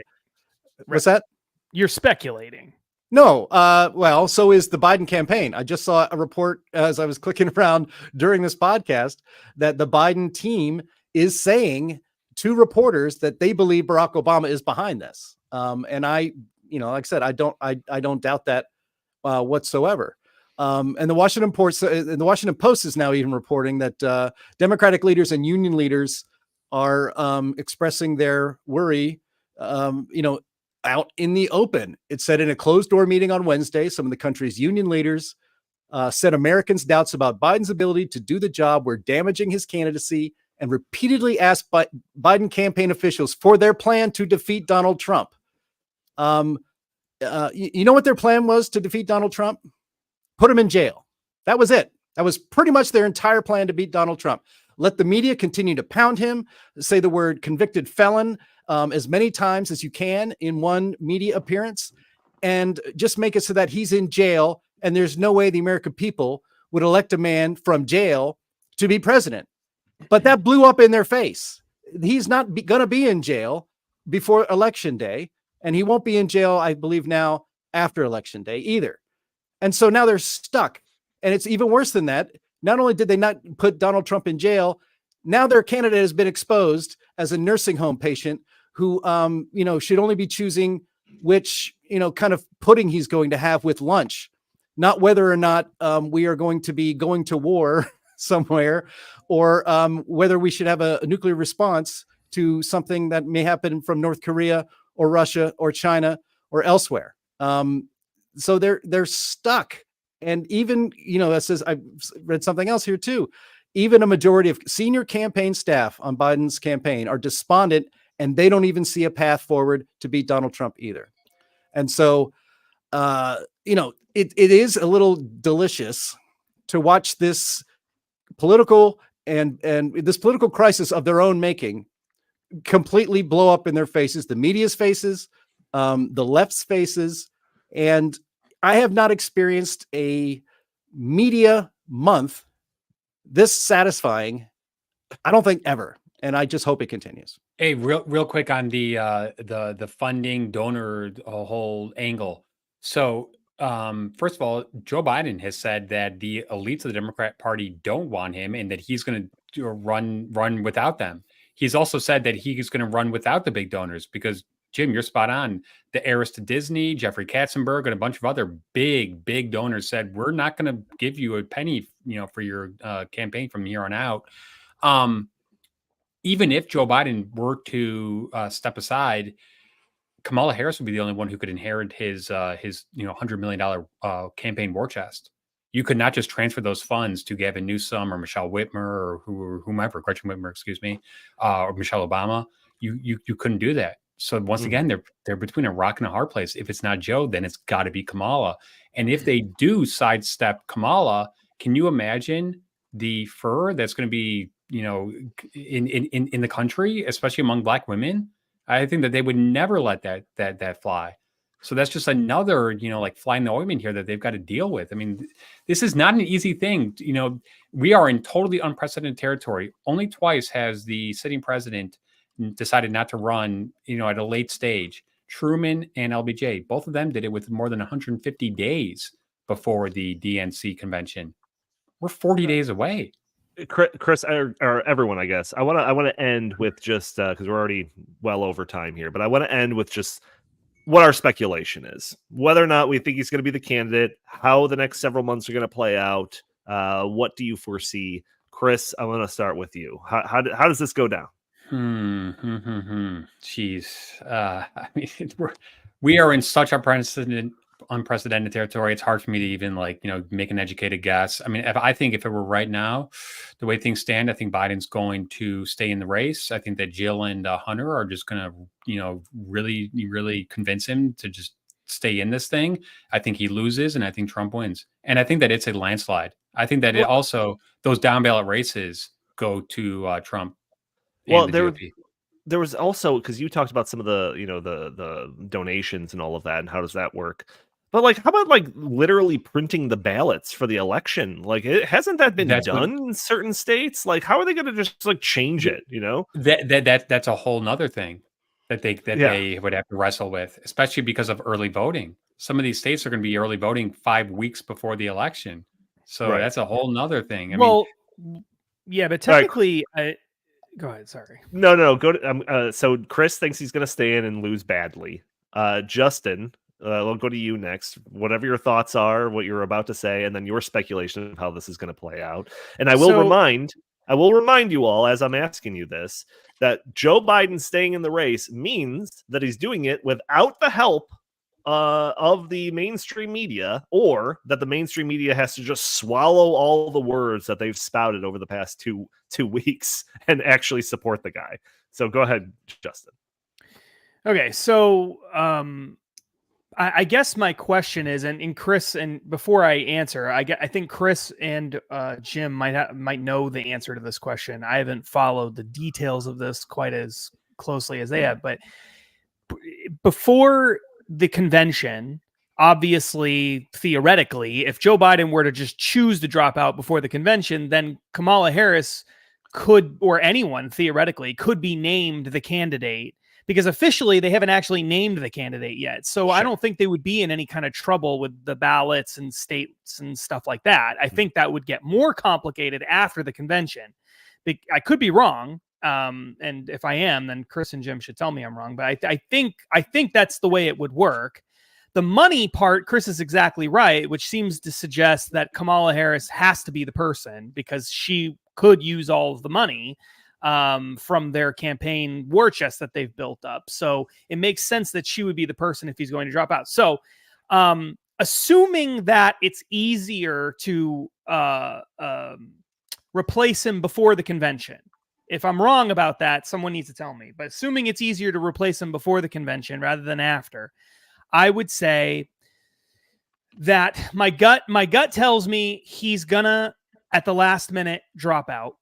what's that? You're speculating. No, well, so is the Biden campaign. I just saw a report as I was clicking around during this podcast that the Biden team is saying to reporters that they believe Barack Obama is behind this. And I, like I said, I don't doubt that whatsoever. And the Washington Post is now even reporting that Democratic leaders and union leaders are expressing their worry, out in the open. It said in a closed door meeting on Wednesday, some of the country's union leaders said Americans' doubts about Biden's ability to do the job were damaging his candidacy and repeatedly asked Biden campaign officials for their plan to defeat Donald Trump. You know what their plan was to defeat Donald Trump? Put him in jail. That was it. That was pretty much their entire plan to beat Donald Trump. Let the media continue to pound him, say the word convicted felon as many times as you can in one media appearance, and just make it so that he's in jail. And there's no way the American people would elect a man from jail to be president. But that blew up in their face. He's not going to be in jail before Election Day, and he won't be in jail, I believe, now after Election Day either. And so now they're stuck. And it's even worse than that. Not only did they not put Donald Trump in jail, now their candidate has been exposed as a nursing home patient who, should only be choosing which, kind of pudding he's going to have with lunch, not whether or not we are going to be going to war somewhere, or whether we should have a nuclear response to something that may happen from North Korea or Russia or China or elsewhere. So they're stuck. And even, that says, I've read something else here too. Even a majority of senior campaign staff on Biden's campaign are despondent, and they don't even see a path forward to beat Donald Trump either. And so, it is a little delicious to watch this political and this political crisis of their own making completely blow up in their faces, the media's faces, the left's faces. And I have not experienced a media month this satisfying, I don't think, ever. And I just hope it continues. Hey, real quick on the funding donor whole angle. So first of all, Joe Biden has said that the elites of the Democrat Party don't want him and that he's going to run without them. He's also said that he's going to run without the big donors because, Jim, you're spot on. The heiress to Disney, Jeffrey Katzenberg, and a bunch of other big donors said, we're not going to give you a penny, for your campaign from here on out. Even if Joe Biden were to step aside, Kamala Harris would be the only one who could inherit his $100 million campaign war chest. You could not just transfer those funds to Gavin Newsom or Michelle Whitmer or whomever, Gretchen Whitmer, excuse me, or Michelle Obama. You couldn't do that. So once again, they're between a rock and a hard place. If it's not Joe, then it's got to be Kamala. And if they do sidestep Kamala, can you imagine the furor that's going to be, in the country, especially among Black women? I think that they would never let that fly. So that's just another, fly in the ointment here that they've got to deal with. I mean, this is not an easy thing. We are in totally unprecedented territory. Only twice has the sitting president decided not to run, at a late stage. Truman and LBJ, both of them did it with more than 150 days before the DNC convention. We're 40 days away. Chris, or everyone, I guess. I want to end with just because we're already well over time here, but I want to end with just what our speculation is, whether or not we think he's going to be the candidate, how the next several months are going to play out. What do you foresee, Chris? I want to start with you. How does this go down? Jeez. I mean, we are in such unprecedented territory. It's hard for me to even make an educated guess. I mean, if it were right now, the way things stand, I think Biden's going to stay in the race. I think that Jill and Hunter are just going to, really, really convince him to just stay in this thing. I think he loses, and I think Trump wins. And I think that it's a landslide. I think that those down ballot races go to Trump. Well, there was also, because you talked about some of the, the donations and all of that, and how does that work? But like, how about like literally printing the ballots for the election? Like, hasn't that been done in certain states? Like, how are they going to just like change it? That's a whole nother thing that they would have to wrestle with, especially because of early voting. Some of these states are going to be early voting 5 weeks before the election, so that's a whole nother thing. I mean, yeah, but technically, go ahead. Sorry. No. Go to. So Chris thinks he's going to stay in and lose badly. Justin, we'll go to you next. Whatever your thoughts are, what you're about to say, and then your speculation of how this is going to play out. And I will remind you all, as I'm asking you this, that Joe Biden staying in the race means that he's doing it without the help of the mainstream media, or that the mainstream media has to just swallow all the words that they've spouted over the past two weeks and actually support the guy. So go ahead, Justin. Okay, so I guess my question is, and Chris, and before I answer, I think Chris and Jim might know the answer to this question. I haven't followed the details of this quite as closely as they have, but before the convention, obviously, theoretically, if Joe Biden were to just choose to drop out before the convention, then Kamala Harris could, or anyone theoretically, could be named the candidate, because officially they haven't actually named the candidate yet. So I don't think they would be in any kind of trouble with the ballots and states and stuff like that. I think that would get more complicated after the convention. I could be wrong. And if I am, then Chris and Jim should tell me I'm wrong. But I think that's the way it would work. The money part, Chris is exactly right, which seems to suggest that Kamala Harris has to be the person, because she could use all of the money from their campaign war chest that they've built up. So it makes sense that she would be the person if he's going to drop out. So assuming that it's easier to replace him before the convention. If I'm wrong about that, someone needs to tell me. But assuming it's easier to replace him before the convention rather than after, I would say that my gut tells me he's gonna, at the last minute, drop out.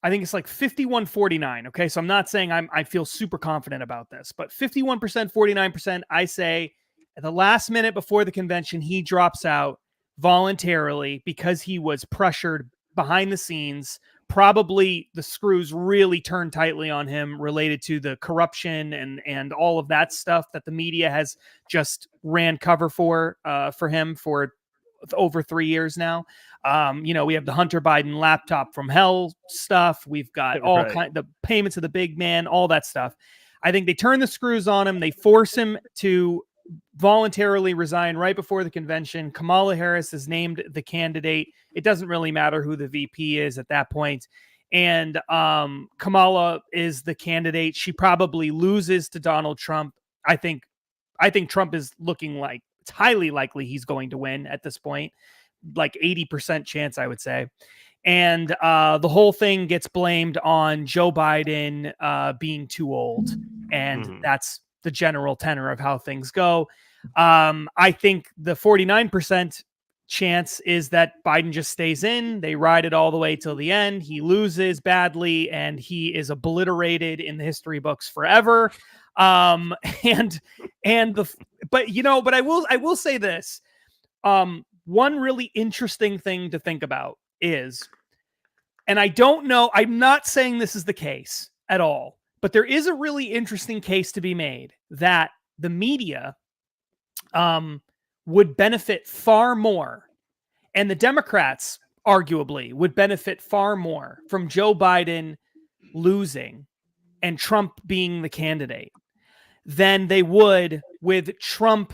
I think it's like 51-49. Okay, so I'm not saying I feel super confident about this, but 51%, 49%. I say at the last minute before the convention, he drops out voluntarily because he was pressured behind the scenes. Probably the screws really turned tightly on him related to the corruption and all of that stuff that the media has just ran cover for him for over 3 years now. We have the Hunter Biden laptop from hell stuff. We've got all the payments of the big man, all that stuff. I think they turn the screws on him. They force him to voluntarily resign right before the convention. Kamala Harris is named the candidate. It doesn't really matter who the VP is at that point. And Kamala is the candidate. She probably loses to Donald Trump. I think Trump is looking like it's highly likely he's going to win at this point, like 80% chance, I would say. And the whole thing gets blamed on Joe Biden being too old. And that's the general tenor of how things go. I think the 49% chance is that Biden just stays in. They ride it all the way till the end. He loses badly and he is obliterated in the history books forever. But I will say this. One really interesting thing to think about is, and I don't know, I'm not saying this is the case at all, but there is a really interesting case to be made that the media would benefit far more, and the Democrats arguably would benefit far more from Joe Biden losing and Trump being the candidate than they would with Trump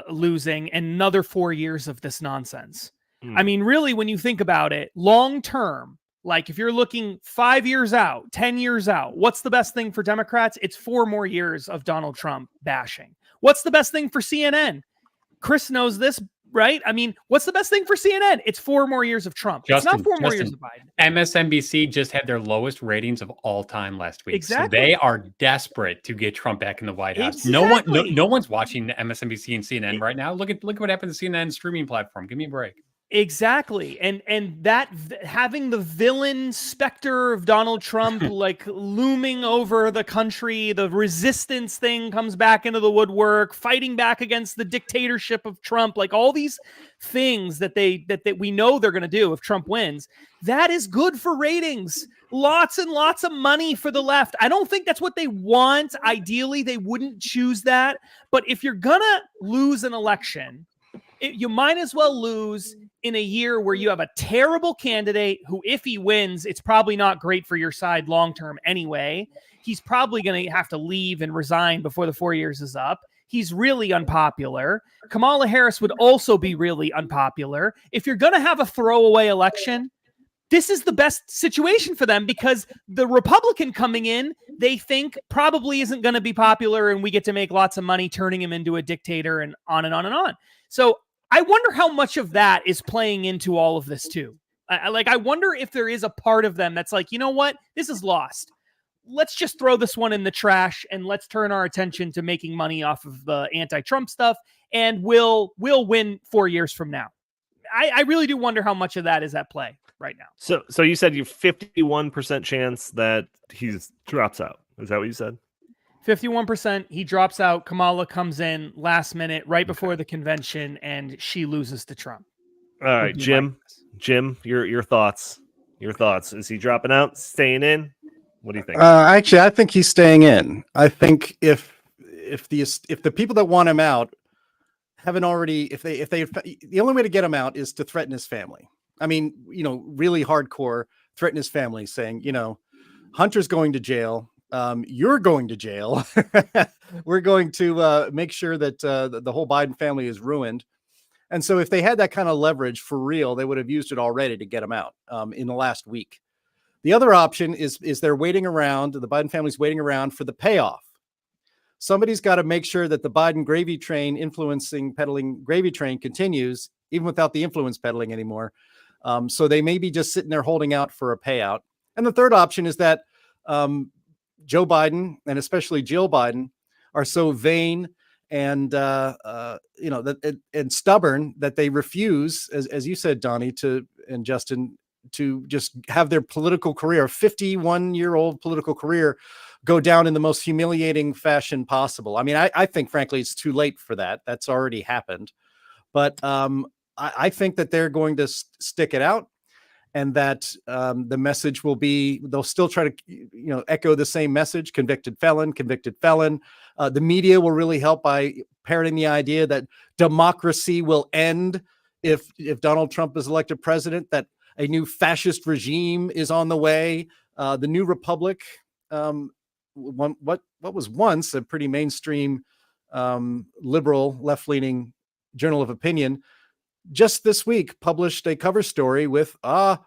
losing another 4 years of this nonsense. I mean, really, when you think about it, long term, like if you're looking 5 years out, 10 years out, what's the best thing for Democrats? It's 4 more years of Donald Trump bashing. What's the best thing for CNN? Chris knows this, right? I mean, what's the best thing for CNN? It's 4 more years of Trump. It's not 4 more years of Biden. MSNBC just had their lowest ratings of all time last week. Exactly. So they are desperate to get Trump back in the White House. Exactly. No one's watching MSNBC and CNN right now. Look at what happened to CNN streaming platform. Give me a break. Exactly. And that having the villain specter of Donald Trump like looming over the country, the resistance thing comes back into the woodwork, fighting back against the dictatorship of Trump, like all these things that we know they're going to do if Trump wins. That is good for ratings. Lots and lots of money for the left. I don't think that's what they want. Ideally, they wouldn't choose that. But if you're going to lose an election, you might as well lose in a year where you have a terrible candidate who, if he wins, it's probably not great for your side long-term anyway. He's probably going to have to leave and resign before the 4 years is up. He's really unpopular. Kamala Harris would also be really unpopular. If you're going to have a throwaway election, this is the best situation for them because the Republican coming in, they think probably isn't going to be popular and we get to make lots of money turning him into a dictator and on and on and on. So I wonder how much of that is playing into all of this too. I wonder if there is a part of them that's like, you know what, this is lost. Let's just throw this one in the trash and let's turn our attention to making money off of the anti-Trump stuff, and we'll win 4 years from now. I really do wonder how much of that is at play right now. So you said you 51% chance that he drops out. Is that what you said? 51%. He drops out. Kamala comes in last minute, right before the convention, and she loses to Trump. All right, Jim, your thoughts. Your thoughts. Is he dropping out, staying in? What do you think? Actually, I think he's staying in. I think if the people that want him out haven't already, the only way to get him out is to threaten his family. I mean, really hardcore threaten his family, saying, Hunter's going to jail. You're going to jail. We're going to make sure that the whole Biden family is ruined. And so if they had that kind of leverage for real, they would have used it already to get him out in the last week. The other option is they're waiting around. The Biden family's waiting around for the payoff. Somebody's got to make sure that the Biden gravy train peddling gravy train continues, even without the influence peddling anymore. So they may be just sitting there holding out for a payout. And the third option is that Joe Biden and especially Jill Biden are so vain and and stubborn that they refuse, as you said, Donnie, and Justin, to just have their political career, 51-year-old political career, go down in the most humiliating fashion possible. I mean, I think, frankly, it's too late for that. That's already happened. But I think that they're going to stick it out, and that the message will be, they'll still try to, echo the same message, convicted felon. The media will really help by parroting the idea that democracy will end if Donald Trump is elected president, that a new fascist regime is on the way. The New Republic, what was once a pretty mainstream liberal left-leaning journal of opinion, just this week published a cover story with,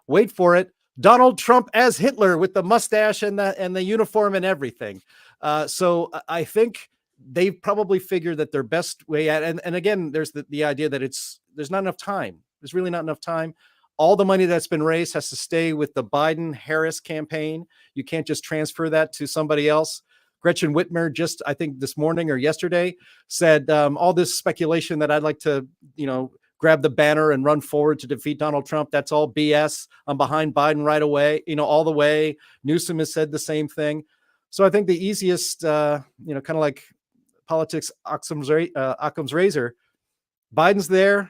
wait for it, Donald Trump as Hitler with the mustache and the uniform and everything. So I think they probably figured that their best way at, and again, there's the idea that there's not enough time. There's really not enough time. All the money that's been raised has to stay with the Biden-Harris campaign. You can't just transfer that to somebody else. Gretchen Whitmer just, I think this morning or yesterday, said all this speculation that I'd like to, grab the banner and run forward to defeat Donald Trump, that's all BS. I'm behind Biden right away, all the way. Newsom has said the same thing. So I think the easiest, kind of like politics, Occam's razor, Biden's there.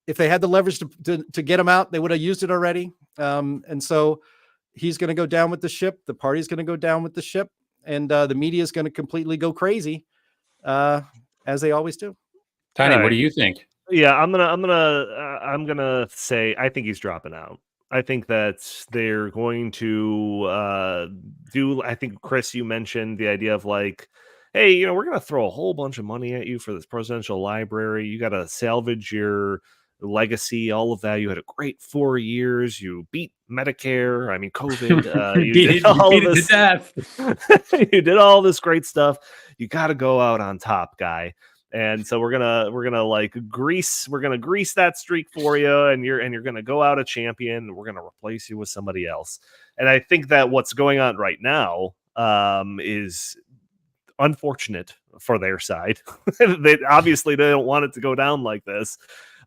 If they had the leverage to get him out, they would have used it already. And so he's going to go down with the ship. The party's going to go down with the ship. And the media is going to completely go crazy, as they always do. Tiny, what do you think? Yeah, I'm gonna say I think he's dropping out. I think that they're going to do. I think, Chris, you mentioned the idea of like, hey, we're gonna throw a whole bunch of money at you for this presidential library. You got to salvage your legacy, all of that. You had a great 4 years. You beat Medicare. I mean, COVID. You did all of this. You did all this great stuff. You got to go out on top, guy. And so we're gonna grease that streak for you, and you're gonna go out a champion, and we're gonna replace you with somebody else. And I think that what's going on right now is unfortunate for their side. They don't want it to go down like this,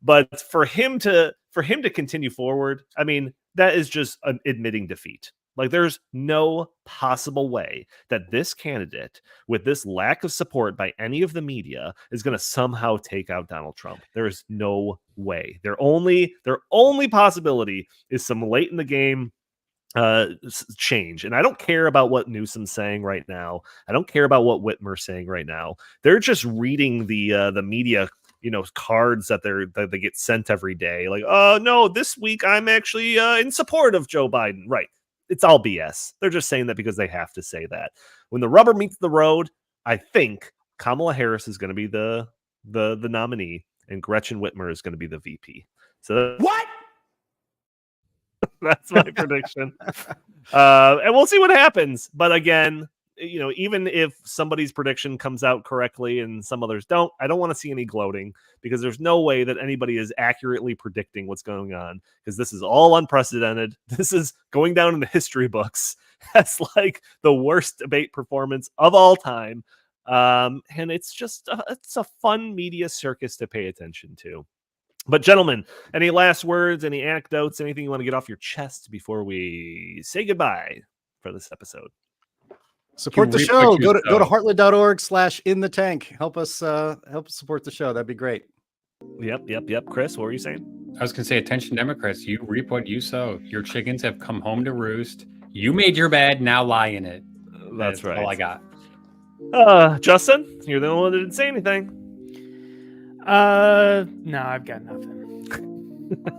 but for him to for him to continue forward, I mean, that is just admitting defeat. Like, there's no possible way that this candidate, with this lack of support by any of the media, is going to somehow take out Donald Trump. There is no way. Their only possibility is some late in the game change. And I don't care about what Newsom's saying right now. I don't care about what Whitmer's saying right now. They're just reading the media, cards that they get sent every day. Like, oh no, this week I'm actually in support of Joe Biden. Right. It's all BS. They're just saying that because they have to say that. When the rubber meets the road, I think Kamala Harris is going to be the nominee, and Gretchen Whitmer is going to be the VP. So what? That's my prediction. And we'll see what happens. But again, even if somebody's prediction comes out correctly and some others don't, I don't want to see any gloating, because there's no way that anybody is accurately predicting what's going on, because this is all unprecedented. This is going down in the history books as like the worst debate performance of all time. And it's just it's a fun media circus to pay attention to. But gentlemen, any last words, any anecdotes, anything you want to get off your chest before we say goodbye for this episode? Support the show. Go to heartland.org/inthetank. Help us support the show. That'd be great. Yep. Chris, what were you saying? I was going to say, attention Democrats, you reap what you sow. Your chickens have come home to roost. You made your bed, now lie in it. That's right. All I got. Justin, you're the only one that didn't say anything. No, I've got nothing.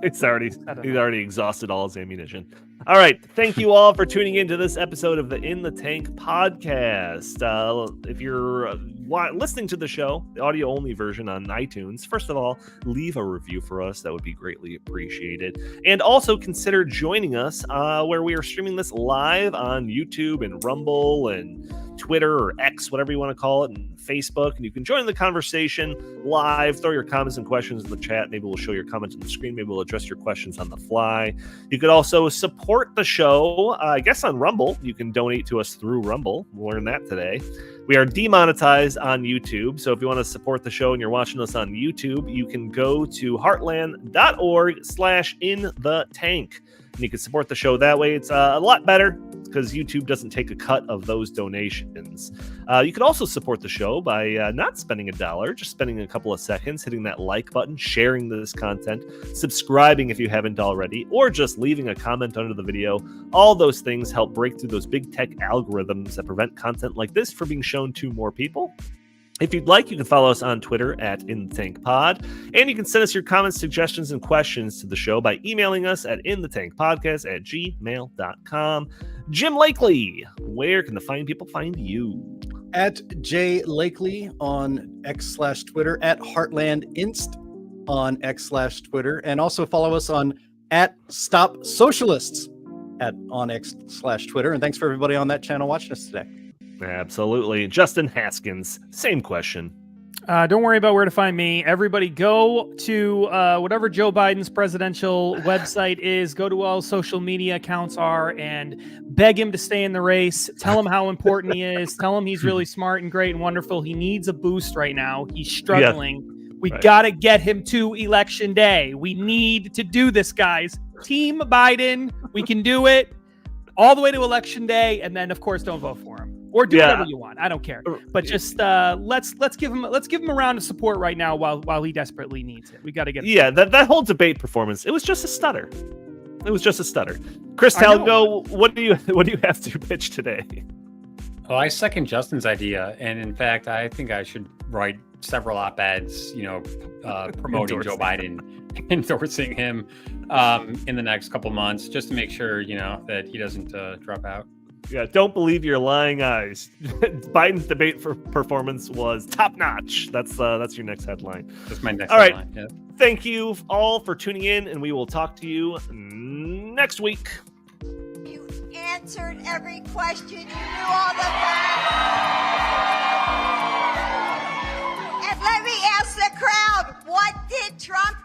He's already exhausted all his ammunition. All right. Thank you all for tuning into this episode of the In the Tank podcast. If you're listening to the show, the audio only version on iTunes, first of all, leave a review for us. That would be greatly appreciated. And also consider joining us where we are streaming this live on YouTube and Rumble and Twitter or X, whatever you want to call it, and Facebook. And you can join the conversation live. Throw your comments and questions in the chat. Maybe we'll show your comments on the screen. Maybe we'll address your questions on the fly. You could also support the show, I guess, on Rumble. You can donate to us through Rumble. We'll learn that today. We are demonetized on YouTube, so if you want to support the show and you're watching us on YouTube, you can go to heartland.org/inthetank. And you can support the show that way. It's a lot better because YouTube doesn't take a cut of those donations. You could also support the show by not spending $1, just spending a couple of seconds, hitting that like button, sharing this content, subscribing if you haven't already, or just leaving a comment under the video. All those things help break through those big tech algorithms that prevent content like this from being shown to more people. If you'd like, you can follow us on Twitter at InTheTankPod, and you can send us your comments, suggestions, and questions to the show by emailing us at inthethankpodcast@gmail.com. Jim Lakely, where can the fine people find you? At J Lakely on X/Twitter, at HeartlandInst on X/Twitter, and also follow us on at Stop Socialists on X/Twitter. And thanks for everybody on that channel watching us today. Absolutely. Justin Haskins, same question. Don't worry about where to find me. Everybody go to whatever Joe Biden's presidential website is. Go to all social media accounts are and beg him to stay in the race. Tell him how important he is. Tell him he's really smart and great and wonderful. He needs a boost right now. He's struggling. Yeah. We got to get him to Election Day. We need to do this, guys. Team Biden. We can do it all the way to Election Day. And then, of course, don't vote for him. Or do whatever you want. I don't care. But just let's give him a round of support right now while he desperately needs it. We got to get. Yeah, that whole debate performance, it was just a stutter. Chris Talgo, what do you have to pitch today? Well, I second Justin's idea, and in fact, I think I should write several op-eds, promoting Joe Biden, endorsing him in the next couple months, just to make sure that he doesn't drop out. Yeah, don't believe your lying eyes. Biden's debate performance was top notch. That's your next headline. That's my next headline. All right. Yeah. Thank you all for tuning in, and we will talk to you next week. You answered every question. You knew all the facts. And let me ask the crowd, what did Trump